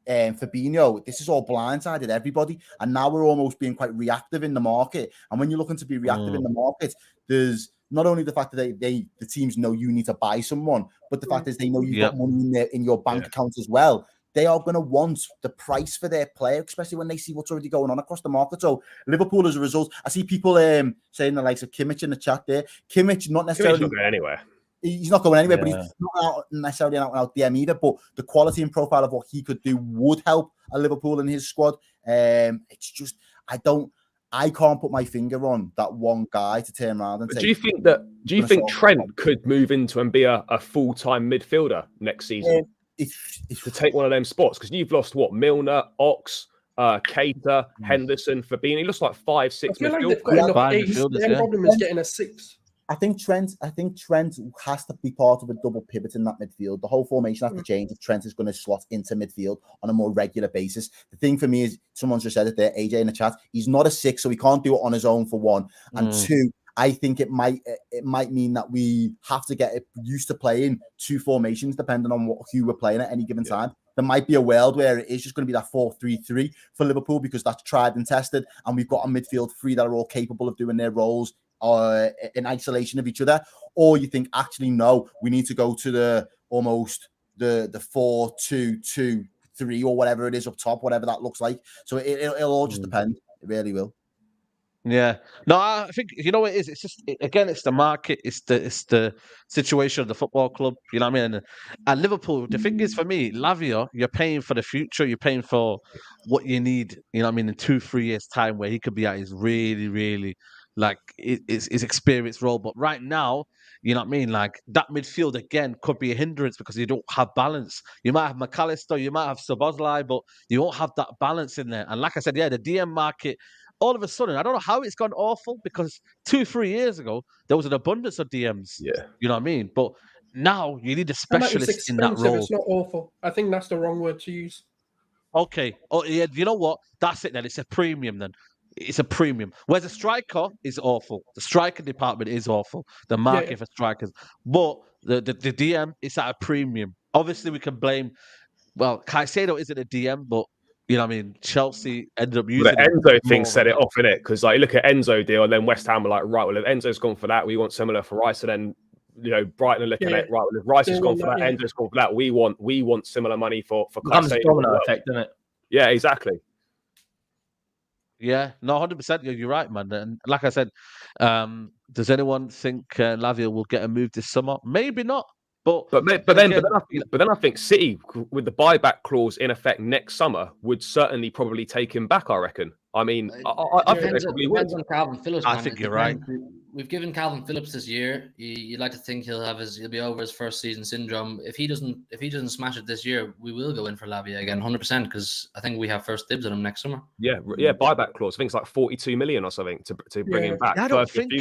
Fabinho, this is all blindsided everybody, and now we're almost being quite reactive in the market. And when you're looking to be reactive in the market, there's not only the fact that the teams know you need to buy someone, but the fact is they know you've got money in your bank account as well. They are going to want the price for their player, especially when they see what's already going on across the market. So Liverpool, as a result, I see people saying the likes of Kimmich in the chat there. Kimmich, not necessarily not going anywhere. He's not going anywhere, but he's not necessarily out DM either. But the quality and profile of what he could do would help a Liverpool in his squad. It's just I can't put my finger on that one guy to turn around and say. Do you think Trent could move into and be a full-time midfielder next season? To take one of them spots, because you've lost Milner, Ox, Keita, Henderson, Fabinho. He looks like 5-6 midfielders. The problem is getting a 6. I think Trent has to be part of a double pivot in that midfield. The whole formation has to change if Trent is going to slot into midfield on a more regular basis. The thing for me is, someone's just said it there, AJ in the chat, he's not a 6, so he can't do it on his own, for one. And 2, I think it might mean that we have to get used to playing 2 formations depending on who we're playing at any given time. there might be a world where it is just going to be that 4-3-3 for Liverpool because that's tried and tested, and we've got a midfield three that are all capable of doing their roles in isolation of each other. Or you think, actually, no, we need to go to the 4-2-2-3 or whatever it is up top, whatever that looks like. So it'll all just depend. It really will. Yeah, no, I think you know what it is. It's just again, it's the market, it's the situation of the football club. You know what I mean? And Liverpool, the thing is for me, Lavia, you're paying for the future. You're paying for what you need. You know what I mean? In 2-3 years' time, where he could be at his really, really like his experienced role. But right now, you know what I mean? Like that midfield again could be a hindrance because you don't have balance. You might have McAllister, you might have Szoboszlai, but you won't have that balance in there. And like I said, yeah, the DM market. All of a sudden, I don't know how it's gone awful because 2-3 years ago, there was an abundance of DMs. Yeah. You know what I mean? But now you need a specialist in that role. It's not awful. I think that's the wrong word to use. Okay. Oh, yeah. You know what? That's it then. It's a premium then. It's a premium. Whereas a striker is awful. The striker department is awful. The market for strikers. But the DM is at a premium. Obviously, we can blame... Well, Caicedo isn't a DM, but... You know what I mean? Chelsea ended up using the Enzo thing set it off, innit? Because like you look at Enzo deal, and then West Ham were like, right, well, if Enzo's gone for that, we want similar for Rice. And then, you know, Brighton are looking at, right, well, if Rice has gone for that, Enzo's gone for that, we want similar money for Caicedo. Domino effect, doesn't it? Yeah, exactly. Yeah, no, 100%. You're right, man. And like I said, does anyone think Lavia will get a move this summer? Maybe not. But then I think City, with the buyback clause in effect next summer, would certainly probably take him back. I reckon. I mean, I think they probably would. On Calvin Phillips, I think you're right. We've given Calvin Phillips this year. You'd like to think he'll be over his first season syndrome. If he doesn't smash it this year, we will go in for Lavia again, 100%, because I think we have first dibs on him next summer. Yeah, buyback clause. I think it's like 42 million or something to bring him back. I don't think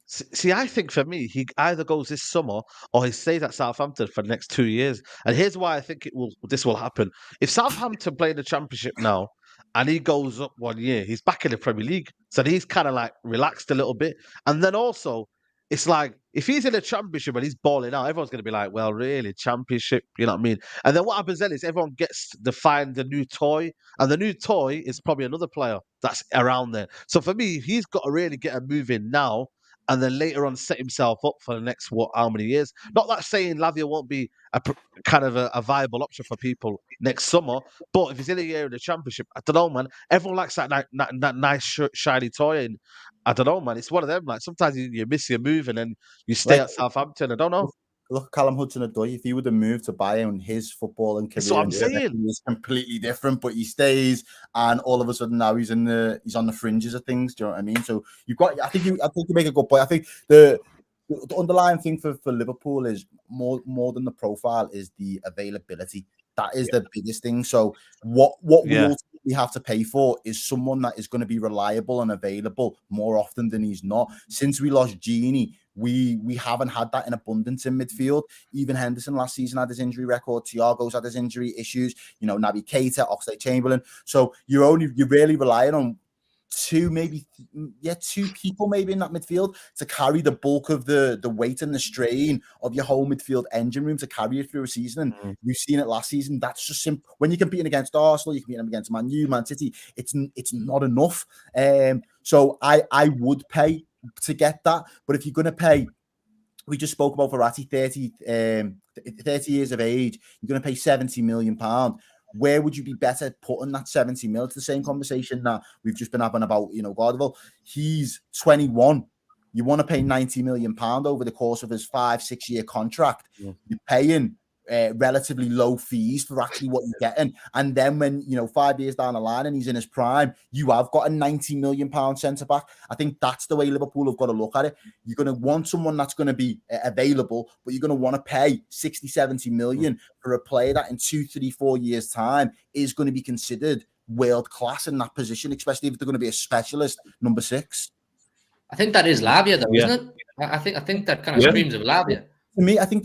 See, I think for me, he either goes this summer or he stays at Southampton for the next 2 years. And here's why I think this will happen. If Southampton play the Championship now and he goes up 1 year, he's back in the Premier League. So he's kind of like relaxed a little bit. And then also, it's like, if he's in the Championship and he's balling out, everyone's going to be like, well, really, Championship, you know what I mean? And then what happens then is everyone gets to find the new toy. And the new toy is probably another player that's around there. So for me, he's got to really get a move in now. And then later on set himself up for the next, how many years? Not that saying Lavia won't be a viable option for people next summer, but if he's in a year in the Championship, I don't know, man. Everyone likes that nice, shiny toy, and I don't know, man. It's one of them. Like sometimes you miss your move, and then you stay at Southampton. I don't know. Look, Callum Hudson-Odoi, if he would have moved to Bayern, his footballing career is completely different. But he stays, and all of a sudden now he's on the fringes of things. Do you know what I mean? So you've got. I think you make a good point. I think the underlying thing for Liverpool is more than the profile is the availability. That is the biggest thing. So what we ultimately have to pay for is someone that is going to be reliable and available more often than he's not. Since we lost Gini, we haven't had that in abundance in midfield. Even Henderson last season had his injury record. Thiago's had his injury issues. You know, Naby Keita, Oxlade-Chamberlain. So you're really relying on two people maybe in that midfield to carry the bulk of the weight and the strain of your whole midfield engine room to carry it through a season. And we've seen it last season. That's just simple. When you're competing against Arsenal, you're competing against Man U, Man City. It's not enough. So I would pay to get that. But if you're going to pay, we just spoke about Veratti, 30 years of age, you're going to pay £70 million. Where would you be better putting that 70 mil? It's the same conversation that we've just been having about, Gvardiol. He's 21. You want to pay £90 million over the course of his 5-6 year contract. Yeah. You're paying relatively low fees for actually what you're getting. And then when, 5 years down the line and he's in his prime, you have got a £90 million centre-back. I think that's the way Liverpool have got to look at it. You're going to want someone that's going to be available, but you're going to want to pay 60, 70 million for a player that in 2, 3, 4 years' time is going to be considered world-class in that position, especially if they're going to be a specialist number 6. I think that is Lavia, though, isn't it? I think that kind of screams of Lavia. To me, I think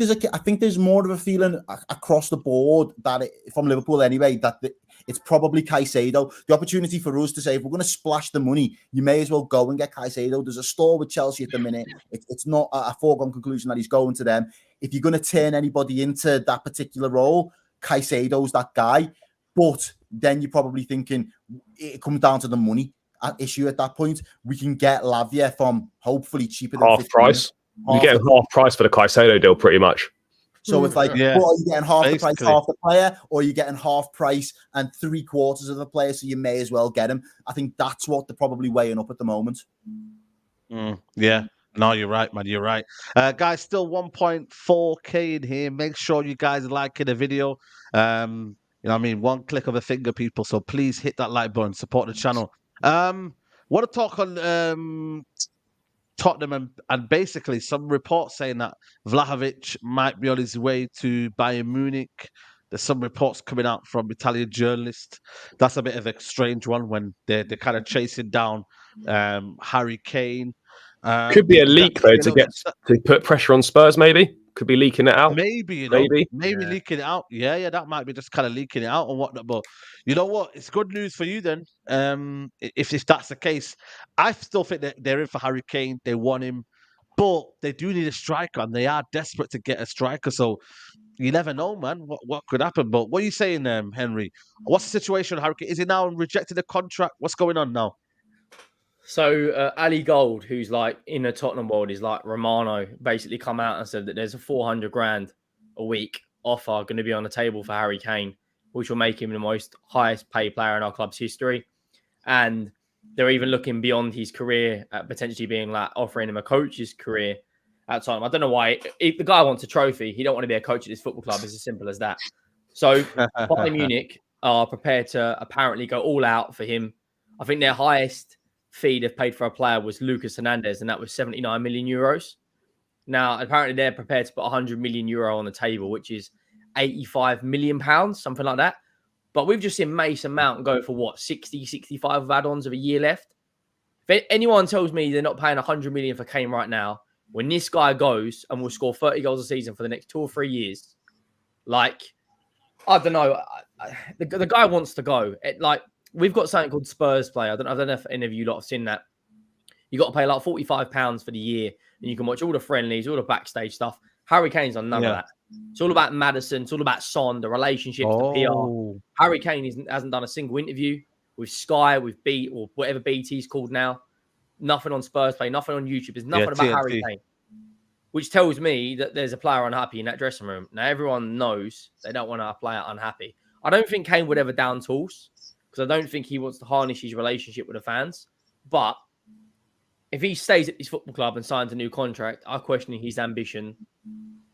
there's more of a feeling across the board that from Liverpool anyway that it's probably Caicedo. The opportunity for us to say if we're going to splash the money, you may as well go and get Caicedo. There's a store with Chelsea at the minute. It's not a foregone conclusion that he's going to them. If you're going to turn anybody into that particular role, Caicedo's that guy. But then you're probably thinking it comes down to the money issue at that point. We can get Lavia from hopefully cheaper than half price. You get half price for the Caicedo deal, pretty much. So it's like, yeah, well, are you getting half basically the price, half the player, or are you getting half price and 3/4 of the player? So you may as well get him. I think that's what they're probably weighing up at the moment. Yeah. No, you're right, man. You're right. Guys, still 1.4K in here. Make sure you guys are liking the video. You know what I mean? One click of a finger, people. So please hit that like button, support the channel. Want to talk on Tottenham and basically some reports saying that Vlahovic might be on his way to Bayern Munich. There's some reports coming out from Italian journalists. That's a bit of a strange one when they're kind of chasing down Harry Kane. Could be a leak though to put pressure on Spurs. Maybe could be leaking it out. Maybe leaking it out. Yeah, that might be just kind of leaking it out and whatnot. But you know what? It's good news for you then. If that's the case, I still think that they're in for Harry Kane. They want him, but they do need a striker, and they are desperate to get a striker. So you never know, man. What could happen? But what are you saying, Henry? What's the situation with Harry Kane? Is he now rejected the contract? What's going on now? So Ali Gold, who's like in the Tottenham world, is like Romano, basically come out and said that there's a 400 grand a week offer going to be on the table for Harry Kane, which will make him the most highest paid player in our club's history. And they're even looking beyond his career at potentially being like offering him a coach's career at Tottenham. I don't know why. If the guy wants a trophy, he don't want to be a coach at this football club. It's as simple as that. So Bayern Munich are prepared to apparently go all out for him. I think their highest fee they've paid for a player was Lucas Hernandez, and that was 79 million euros. Now, apparently they're prepared to put 100 million euro on the table, which is 85 million pounds, something like that. But we've just seen Mason Mount go for what, 60, 65 of add-ons of a year left. If anyone tells me they're not paying 100 million for Kane right now, when this guy goes and will score 30 goals a season for the next 2 or 3 years, like, I don't know. The guy wants to go. We've got something called Spurs Play. I don't know if any of you lot have seen that. You got to pay like £45 for the year, and you can watch all the friendlies, all the backstage stuff. Harry Kane's on none of that. It's all about Maddison. It's all about Son, the relationships, the PR. Harry Kane hasn't done a single interview with Sky, with Beat, or whatever BT's called now. Nothing on Spurs Play, nothing on YouTube. There's nothing about Harry Kane, which tells me that there's a player unhappy in that dressing room. Now, everyone knows they don't want a player unhappy. I don't think Kane would ever down tools, because I don't think he wants to harness his relationship with the fans. But if he stays at this football club and signs a new contract, I'm questioning his ambition,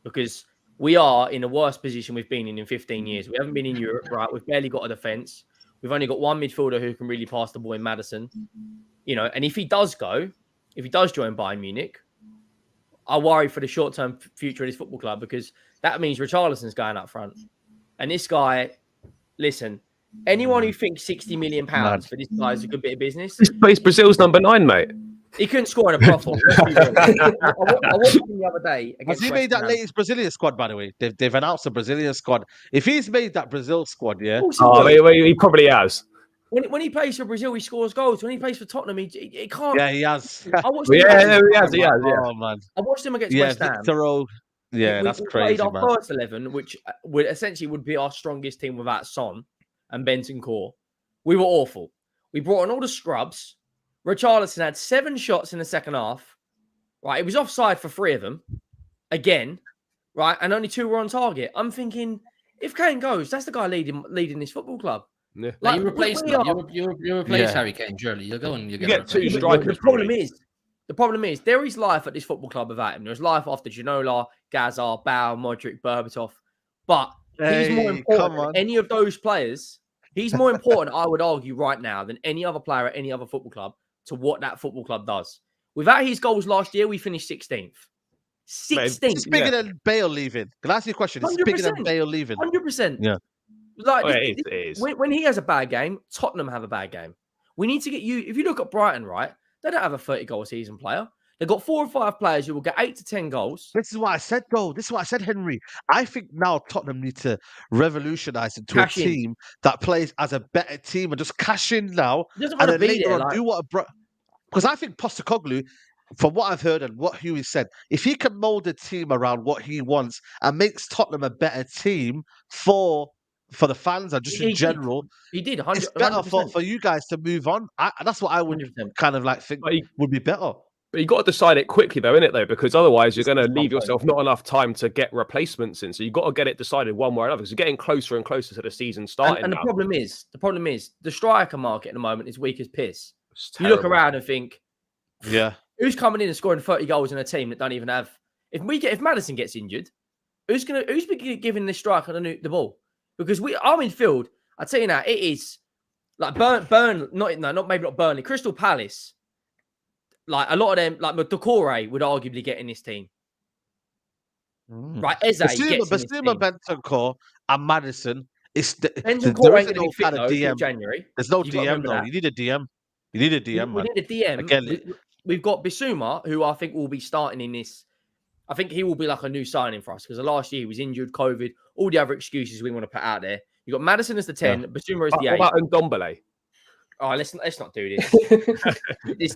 because we are in the worst position we've been in 15 years. We haven't been in Europe, right? We've barely got a defence. We've only got one midfielder who can really pass the ball in Maddison. You know, and if he does join Bayern Munich, I worry for the short-term future of this football club, because that means Richarlison's going up front. And this guy, listen, anyone who thinks 60 million pounds for this guy is a good bit of business. He's Brazil's number 9, mate. He couldn't score in a brothel. I watched him the other day. Has he made that latest Brazilian squad, by the way? They've announced a Brazilian squad. If he's made that Brazil squad, yeah. He probably has. When he plays for Brazil, he scores goals. When he plays for Tottenham, he can't. Yeah, he has. I watched he has. Oh, man. I watched him against West Ham. That's crazy, man. We played our man. first 11, which would be our strongest team without Son and Bentancur. We were awful. We brought on all the scrubs. Richarlison had 7 shots in the second half. Right, it was offside for 3 of them. Again, right, and only 2 were on target. I'm thinking, if Kane goes, that's the guy leading this football club. Yeah. Like, you replace Harry Kane, surely. You'll go and you get 2 strikers. The problem is, there is life at this football club without him. There's life after Ginola, Gazza, Bau, Modric, Berbatov. But he's more important than any of those players. He's more important, I would argue, right now than any other player at any other football club to what that football club does. Without his goals last year, we finished 16th. 16th. It's bigger than Bale leaving. Can I ask you a question? It's bigger than Bale leaving. 100%. Yeah. Like, it is. When he has a bad game, Tottenham have a bad game. We need to get you. If you look at Brighton, right, they don't have a 30-goal season player. They've got 4 or 5 players who will get 8 to 10 goals. This is what I said, though. This is what I said, Henry. I think now Tottenham need to revolutionise into a team that plays as a better team and just cash in now. And then later on do what because I think Postecoglou, from what I've heard and what Huey said, if he can mould a team around what he wants and makes Tottenham a better team for for the fans and just in general. He did. It's better for you guys to move on. That's what I would 100%. kind of like think would be better. But you got to decide it quickly, though, innit? Though, because otherwise you're going to leave yourself not enough time to get replacements in. So you've got to get it decided one way or another. Because you're getting closer and closer to the season starting. And now. the problem is, the striker market at the moment is weak as piss. You look around and think, who's coming in and scoring 30 goals in a team that don't even have? If Maddison gets injured, who's giving this striker the ball? Because our midfield, I tell you now, it is like Burnley, not Burnley, Crystal Palace. Like a lot of them, like Decore would arguably get in this team. Right, Eze gets in this team. Bentancur and Maddison. Bentancur ain't going to be fit though in January. There's no DM though. You need a DM. You need a DM, we need a DM. We've got Bissouma, who I think will be starting in this. I think he will be like a new signing for us because last year he was injured, COVID, all the other excuses we want to put out there. You got Maddison as the 10, Bissouma as the 8. What about Ndombele? Oh, let's not do this. this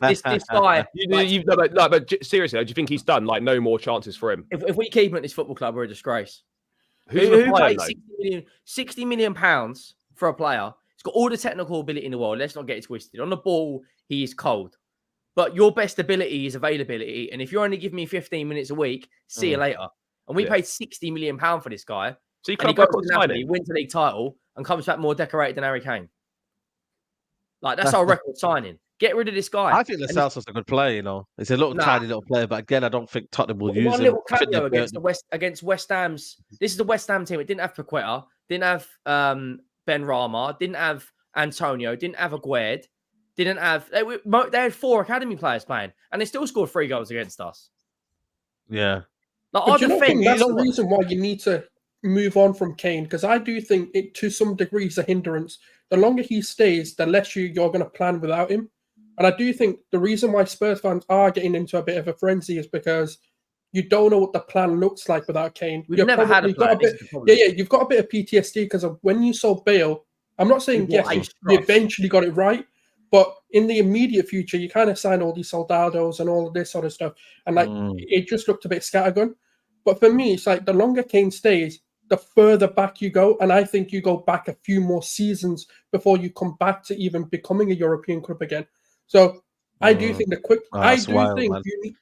guy. But seriously, do you think he's done? Like, no more chances for him? If we keep him at this football club, we're a disgrace. Who paid 60 million pounds for a player? He's got all the technical ability in the world. Let's not get it twisted. On the ball, he is cold. But your best ability is availability. And if you're only giving me 15 minutes a week, see you later. And we paid 60 million pounds for this guy. So he goes to Napoli, wins the league title, and comes back more decorated than Harry Kane. Like, that's our record signing. Get rid of this guy. I think Lascelles a good player, you know. He's a tiny little player, but again, I don't think Tottenham will use him. One little cameo against West Ham's. This is the West Ham team. It didn't have Paqueta, didn't have Ben Rama, didn't have Antonio, didn't have Aguerd, didn't have. They had 4 academy players playing, and they still scored 3 goals against us. Yeah. Like, that's the reason why you need to move on from Kane, because I do think it to some degree is a hindrance. The longer he stays, the less you're going to plan without him. And I do think the reason why Spurs fans are getting into a bit of a frenzy is because you don't know what the plan looks like without Kane. We've never had a plan. You've got a bit of PTSD because of when you sold Bale. I'm not saying you eventually got it right, but in the immediate future, you kind of signed all these Soldados and all of this sort of stuff, and it just looked a bit scattergun. But for me, it's like the longer Kane stays, the further back you go. And I think you go back a few more seasons before you come back to even becoming a European club again. So I do think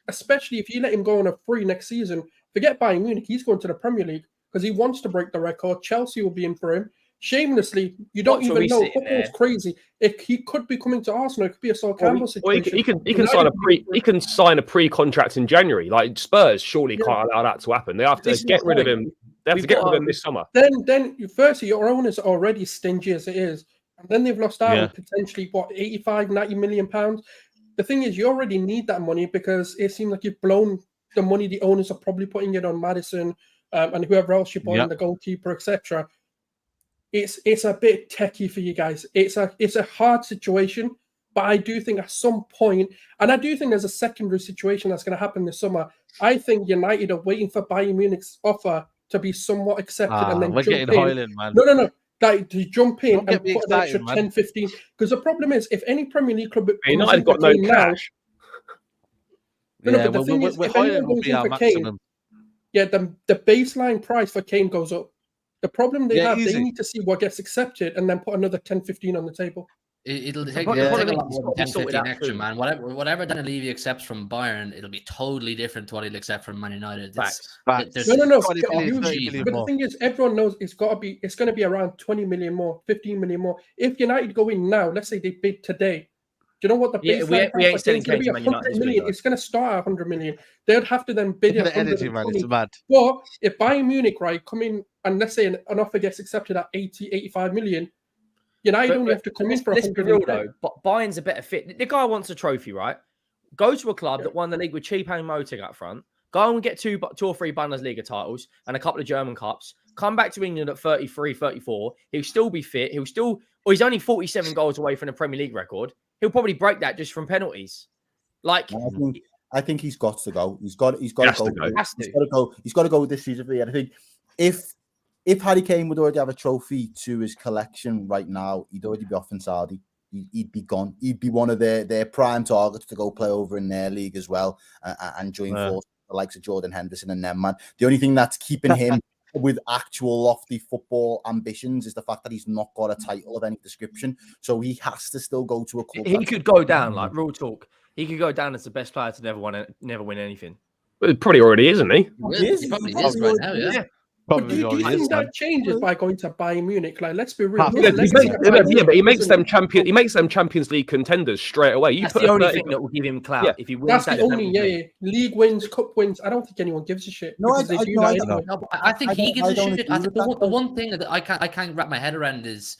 especially if you let him go on a free next season, forget Bayern Munich, he's going to the Premier League because he wants to break the record. Chelsea will be in for him. Shamelessly, you don't even know. Football's crazy. If he could be coming to Arsenal, it could be a Sol Campbell situation. He can sign a pre-contract in January. Like Spurs surely can't allow that to happen. They have to get rid of him. They have to get rid of him this summer. Then firstly, your owners are already stingy as it is. And then they've lost out on potentially, 85, 90 million pounds. The thing is, you already need that money because it seems like you've blown the money the owners are probably putting it on Maddison and whoever else you bought in the goalkeeper, etc. It's a bit techie for you guys. It's a hard situation, but I do think at some point, and I do think there's a secondary situation that's going to happen this summer. I think United are waiting for Bayern Munich's offer to be somewhat accepted, and then we're getting Hoyland, man. No. Like to jump in and put an extra 10, 15. Because the problem is, if any Premier League club United got no cash. But the thing is, if anyone goes in for Kane, the baseline price for Kane goes up. The problem they need to see what gets accepted and then put another 10, 15 on the table. It'll take a lot more than 10, 15 extra, man. Whatever Dan Levy accepts from Bayern, it'll be totally different to what he'll accept from Man United. No. But the thing is, everyone knows it's going to be around 20 million more, 15 million more. If United go in now, let's say they bid today, do you know what the baseline price is going to be? 100 million. It's going to start at 100 million. They'd have to then bid it. Energy, man, it's mad. But if Bayern Munich, come in and let's say an offer gets accepted at 80, 85 million, United only have to come in for 100 though. But Bayern's a better fit. The guy wants a trophy, right? Go to a club that won the league with Cheap and Moting up front. Go and get two or three Bundesliga titles and a couple of German cups. Come back to England at 33, 34. He'll still be fit. He's only 47 goals away from the Premier League record. He'll probably break that just from penalties. Like, I think he's got to go. He's got to go. He's got to go this season. And I think if Harry Kane would already have a trophy to his collection right now, he'd already be off in Saudi. He'd be gone. He'd be one of their prime targets to go play over in their league as well and join force with the likes of Jordan Henderson and them, man. The only thing that's keeping him with actual lofty football ambitions is the fact that he's not got a title of any description. So he has to still go to a club. He could go down, like real talk. He could go down as the best player to never win anything. Well, it probably already is, isn't he? He probably is right now, yeah. But do you think that changes by going to Bayern Munich? Like, let's be real. But he makes them champion. He makes them Champions League contenders straight away. That's the only thing that will give him clout. Yeah. If he wins, that's the only league wins, cup wins. I don't think anyone gives a shit. No, I think he gives a shit. I think the one thing that I can't wrap my head around is,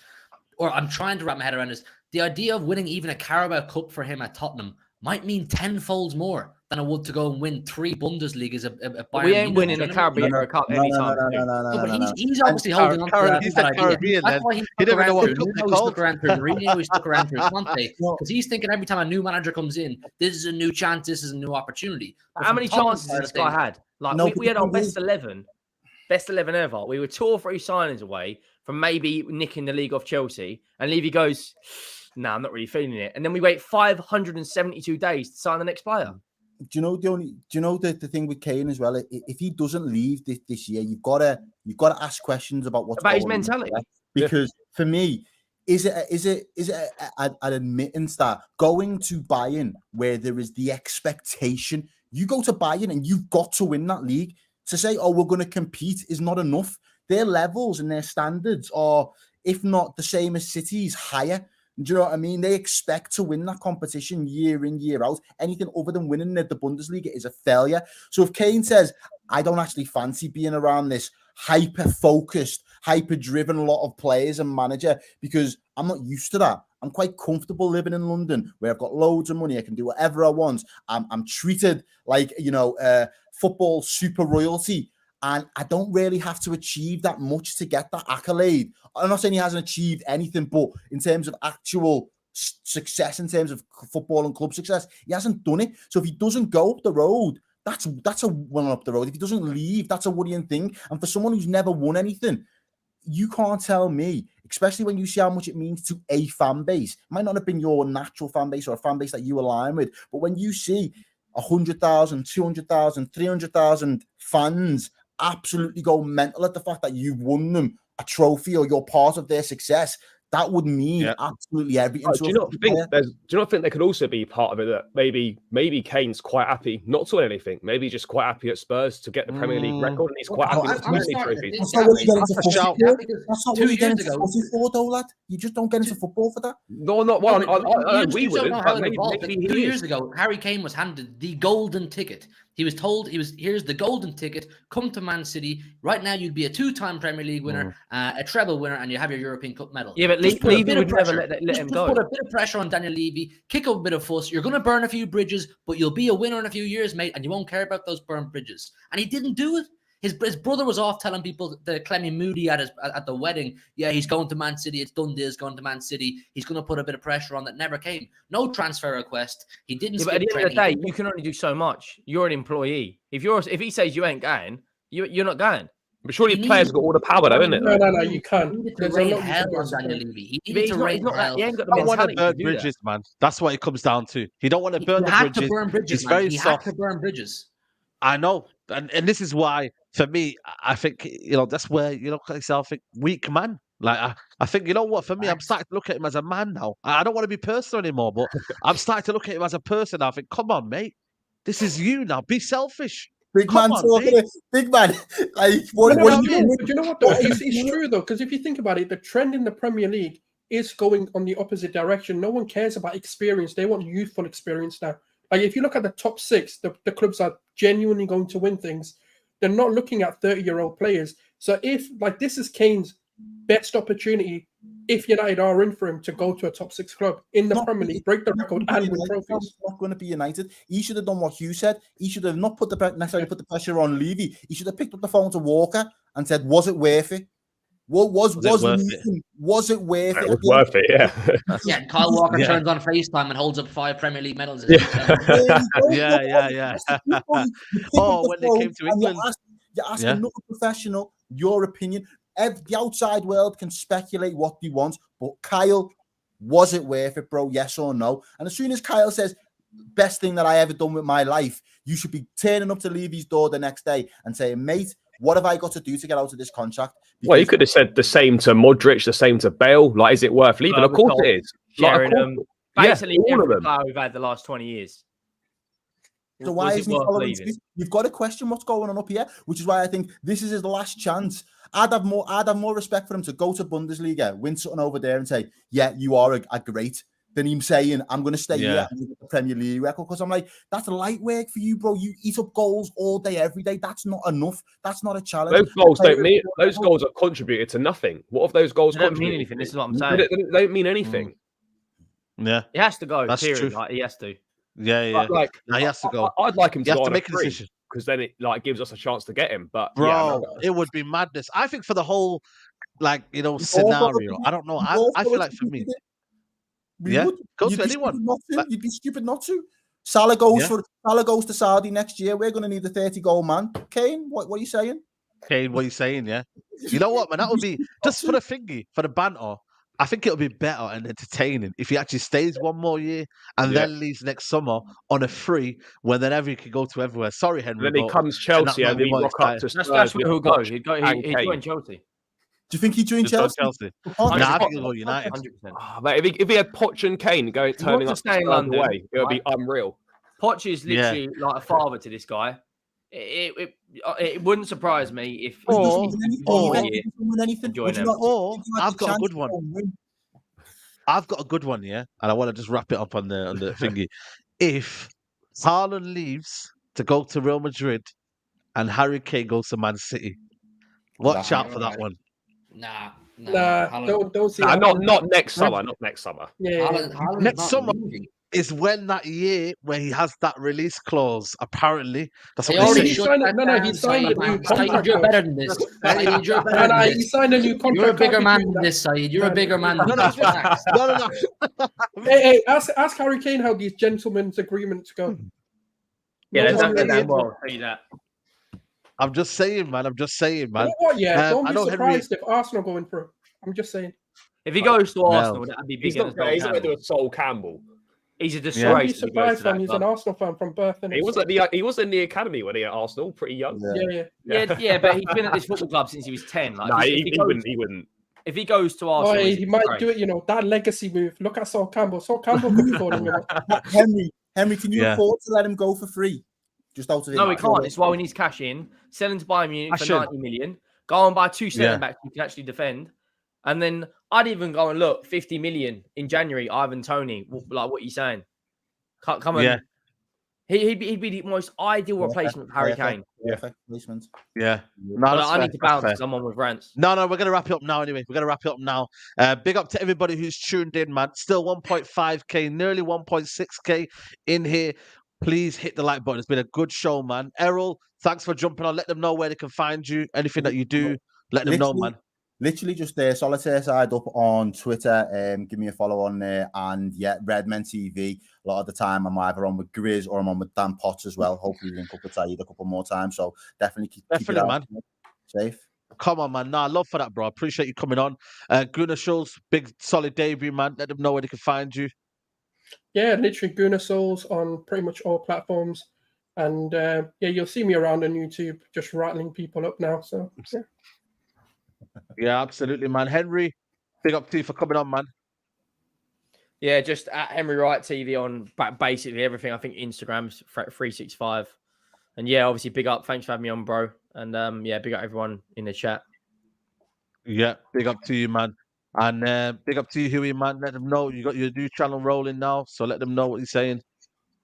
or I'm trying to wrap my head around is the idea of winning even a Carabao Cup for him at Tottenham might mean tenfold more than it would to go and win 3 Bundesligas at Bayern. We ain't winning a Carabao Cup anytime. But he's obviously holding on to that. He's the Caribbean. That's why he didn't know what cup he stuck around through Mourinho, he stuck around through Conte, because he's thinking every time a new manager comes in, this is a new chance, this is a new opportunity. How many chances has this guy had? Like we had our best 11 ever. We were 2 or 3 signings away from maybe nicking the league off Chelsea, and Levy goes, "No, I'm not really feeling it." And then we wait 572 days to sign the next player. Do you know the thing with Kane as well? If he doesn't leave this year, you've got to ask questions about his mentality. Because for me, is it an admittance that going to Bayern where there is the expectation, you go to Bayern and you've got to win that league, to say, "Oh, we're going to compete," is not enough. Their levels and their standards are, if not the same as City's, higher. Do you know what I mean? They expect to win that competition year in, year out. Anything other than winning the Bundesliga is a failure. So if Kane says, "I don't actually fancy being around this hyper-focused, hyper-driven lot of players and manager because I'm not used to that. I'm quite comfortable living in London where I've got loads of money. I can do whatever I want. I'm treated like, football super royalty. And I don't really have to achieve that much to get that accolade." I'm not saying he hasn't achieved anything, but in terms of actual success, in terms of football and club success, he hasn't done it. So if he doesn't go up the road, that's a one up the road. If he doesn't leave, that's a worrying thing. And for someone who's never won anything, you can't tell me, especially when you see how much it means to a fan base. It might not have been your natural fan base or a fan base that you align with, but when you see 100,000, 200,000, 300,000 fans absolutely go mental at the fact that you've won them a trophy or you're part of their success, that would mean absolutely everything. Do you not think there could also be part of it that maybe Kane's quite happy not to win anything? Maybe he's just quite happy at Spurs to get the Premier League record, and he's quite happy not to win any trophies. That's not what you get into football for, though, lad. You just don't get into football for that. No, not one. We wouldn't. But maybe 2 years ago, Harry Kane was handed the golden ticket. He was told, here's the golden ticket, come to Man City. Right now, you'd be a 2-time Premier League winner, a treble winner, and you have your European Cup medal. Yeah, but Levy would never let him go. Put a bit of pressure on Daniel Levy, kick up a bit of fuss. You're going to burn a few bridges, but you'll be a winner in a few years, mate, and you won't care about those burned bridges. And he didn't do it. His brother was off telling people, the Clemmy Moody at the wedding, yeah, he's going to Man City. It's done. He's going to Man City. He's going to put a bit of pressure on that never came. No transfer request. He didn't. But at the end of the day, you can only do so much. You're an employee. If he says you ain't going, you're not going. But surely players have got all the power, though, isn't it? No, you can't. There's a lot hell on Daniel Levy. He needs to rain hell. He ain't got the don't want to mentality burn to do bridges, man. That's what it comes down to. He don't want to burn the bridges. To burn bridges. He's very soft. Had to burn bridges. I know. And this is why, for me, I think, that's where you look at yourself, think, weak man. Like, I think, you know what, for me, I'm starting to look at him as a man now. I don't want to be personal anymore, but I'm starting to look at him as a person now. I think, come on, mate. This is you now. Be selfish. Big man talking. Big man. Like, what do you know? But you know what, though? It's true, though, because if you think about it, the trend in the Premier League is going on the opposite direction. No one cares about experience. They want youthful experience now. Like, if you look at the top 6, the clubs are genuinely going to win things. They're not looking at 30-year-old players. So this is Kane's best opportunity, if United are in for him, to go to a top 6 club in the Premier League, break the record and win trophies. He's not going to be United. He should have done what Hugh said. He should have not necessarily put the pressure on Levy. He should have picked up the phone to Walker and said, was it worth it? Was it worth it? It was worth it, yeah. Yeah, Kyle Walker turns on FaceTime and holds up 5 Premier League medals. Yeah. Oh, when they came to England. You ask another professional your opinion. The outside world can speculate what they want, but Kyle, was it worth it, bro? Yes or no? And as soon as Kyle says, best thing that I ever done with my life, you should be turning up to Levy's door the next day and saying, mate, What have I got to do to get out of this contract? Well, you could have said the same to Modric, the same to Bale. Like, is it worth leaving? Of course it is. Sharing them. Basically, all of every them. player we've had the last 20 years. So why isn't he following suit? You've got to question what's going on up here, which is why I think this is his last chance. I'd have more respect for him to go to Bundesliga, win something over there, and say, "Yeah, you are a great," than him saying, "I'm going to stay here and get the Premier League record." Because I'm like, that's light work for you, bro. You eat up goals all day, every day. That's not enough. That's not a challenge. Those goals don't mean. Those goals are contributed to nothing. What have those goals? They don't mean anything. This is what I'm saying. They don't mean anything. Yeah, he has to go. That's period. true. Like, he has to. Yeah. Like, he has to go. I'd like him to go on make a a decision because then it gives us a chance to get him. But bro, it would be madness. I think for the whole scenario. I don't know. I feel like for me, go to anyone. You'd be stupid not to. Salah goes to Saudi next year. We're going to need a 30-goal man. Kane, what are you saying? Kane, what are you saying? Yeah, you know what, man? That would be just for the thingy, for the banter. I think it'll be better and entertaining if he actually stays one more year and then leaves next summer on a free, when then he could go to everywhere. Sorry, Henry. Then he comes Chelsea and then rock up to Spurs. That's where he'll go. He'd join Chelsea. Do you think he'd join Chelsea? I think he'll go United. 100%. Oh, mate, if he had Poch and Kane turning up in London, away, it would be unreal. Poch is literally like a father to this guy. It wouldn't surprise me if I've got a good one. I've got a good one, yeah, and I want to just wrap it up on the thingy. If Haaland leaves to go to Real Madrid and Harry Kane goes to Man City, watch out for that one. Nah, don't see. Not next summer. Not next summer. Haaland next summer is when that year where he has that release clause. Apparently, that's what he signed a new contract. You're better than this. He signed a new contract. You're a bigger man than this, Saeed. You're a bigger man than this. No. Hey, ask Harry Kane how these gentlemen's agreements go. Yeah, don't get that well. Tell you that. I'm just saying, man. You know what, don't be surprised if Arsenal going through. I'm just saying. If he goes to Arsenal, that'd be big. He's not going to do a Sol Campbell. He's a disgrace. Don't be surprised when he's an Arsenal fan from birth. He was in the academy when he at Arsenal, pretty young. Yeah, but he's been at this football club since he was 10. Like, no, he wouldn't. If he goes to Arsenal, he might do it. That legacy move. Look at Sol Campbell. Sol Campbell could be calling him. Henry, can you afford to let him go for free? Just out of No, we can't. It's why we need cash in. Sell him to Bayern Munich for 90 million. Go and buy 2 centre backs who can actually defend. And then I'd even go and look 50 million in January. Ivan Toney, like what are you saying? Come on. Yeah. He'd be the most ideal replacement for Harry Kane. Perfect replacement. Yeah. No, I need to bounce someone with rants. No, we're going to wrap it up now anyway. Big up to everybody who's tuned in, man. Still 1.5K, nearly 1.6K in here. Please hit the like button. It's been a good show, man. Errol, thanks for jumping on. Let them know where they can find you. Anything that you do, let them know, man. Literally just Solitaire Side up on Twitter. Give me a follow on there. And Redmen TV. A lot of the time I'm either on with Grizz or I'm on with Dan Potts as well. Hopefully link up with Saeed a couple more times. So definitely keep it out, man. Safe. Come on, man. Love for that, bro. I appreciate you coming on. Gunnar Schulz, big solid debut, man. Let them know where they can find you. Yeah, literally Gunnar Schulz on pretty much all platforms. And you'll see me around on YouTube just rattling people up now. So Yeah, absolutely, man. Henry, big up to you for coming on, man. Yeah, just at Henry Wright TV on basically everything. I think Instagram's 365. And obviously big up. Thanks for having me on, bro. And big up everyone in the chat. Yeah, big up to you, man. And big up to you, Huey, man. Let them know you got your new channel rolling now. So let them know what he's saying.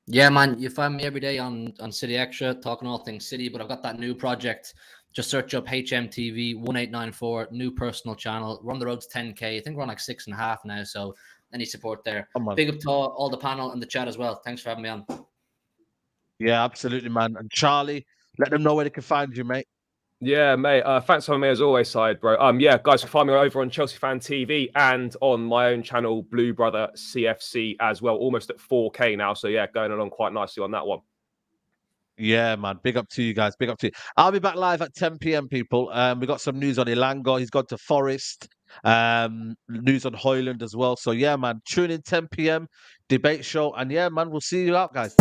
Yeah, man. You find me every day on City Extra, talking all things City. But I've got that new project. Just search up HMTV 1894, new personal channel. We're on the road to 10K. I think we're on like 6.5 now. So any support there. Big up to all the panel and the chat as well. Thanks for having me on. Yeah, absolutely, man. And Charlie, let them know where they can find you, mate. Yeah, mate. Thanks for having me as always, Saeed, bro. Guys, can find me over on Chelsea Fan TV and on my own channel, Blue Brother CFC as well. Almost at 4K now. So going along quite nicely on that one. Yeah, man. Big up to you guys. Big up to you. I'll be back live at 10 p.m, people. We got some news on Ilanga. He's gone to Forest. News on Hoyland as well. So, man. Tune in 10 p.m. Debate show. And, man, we'll see you out, guys.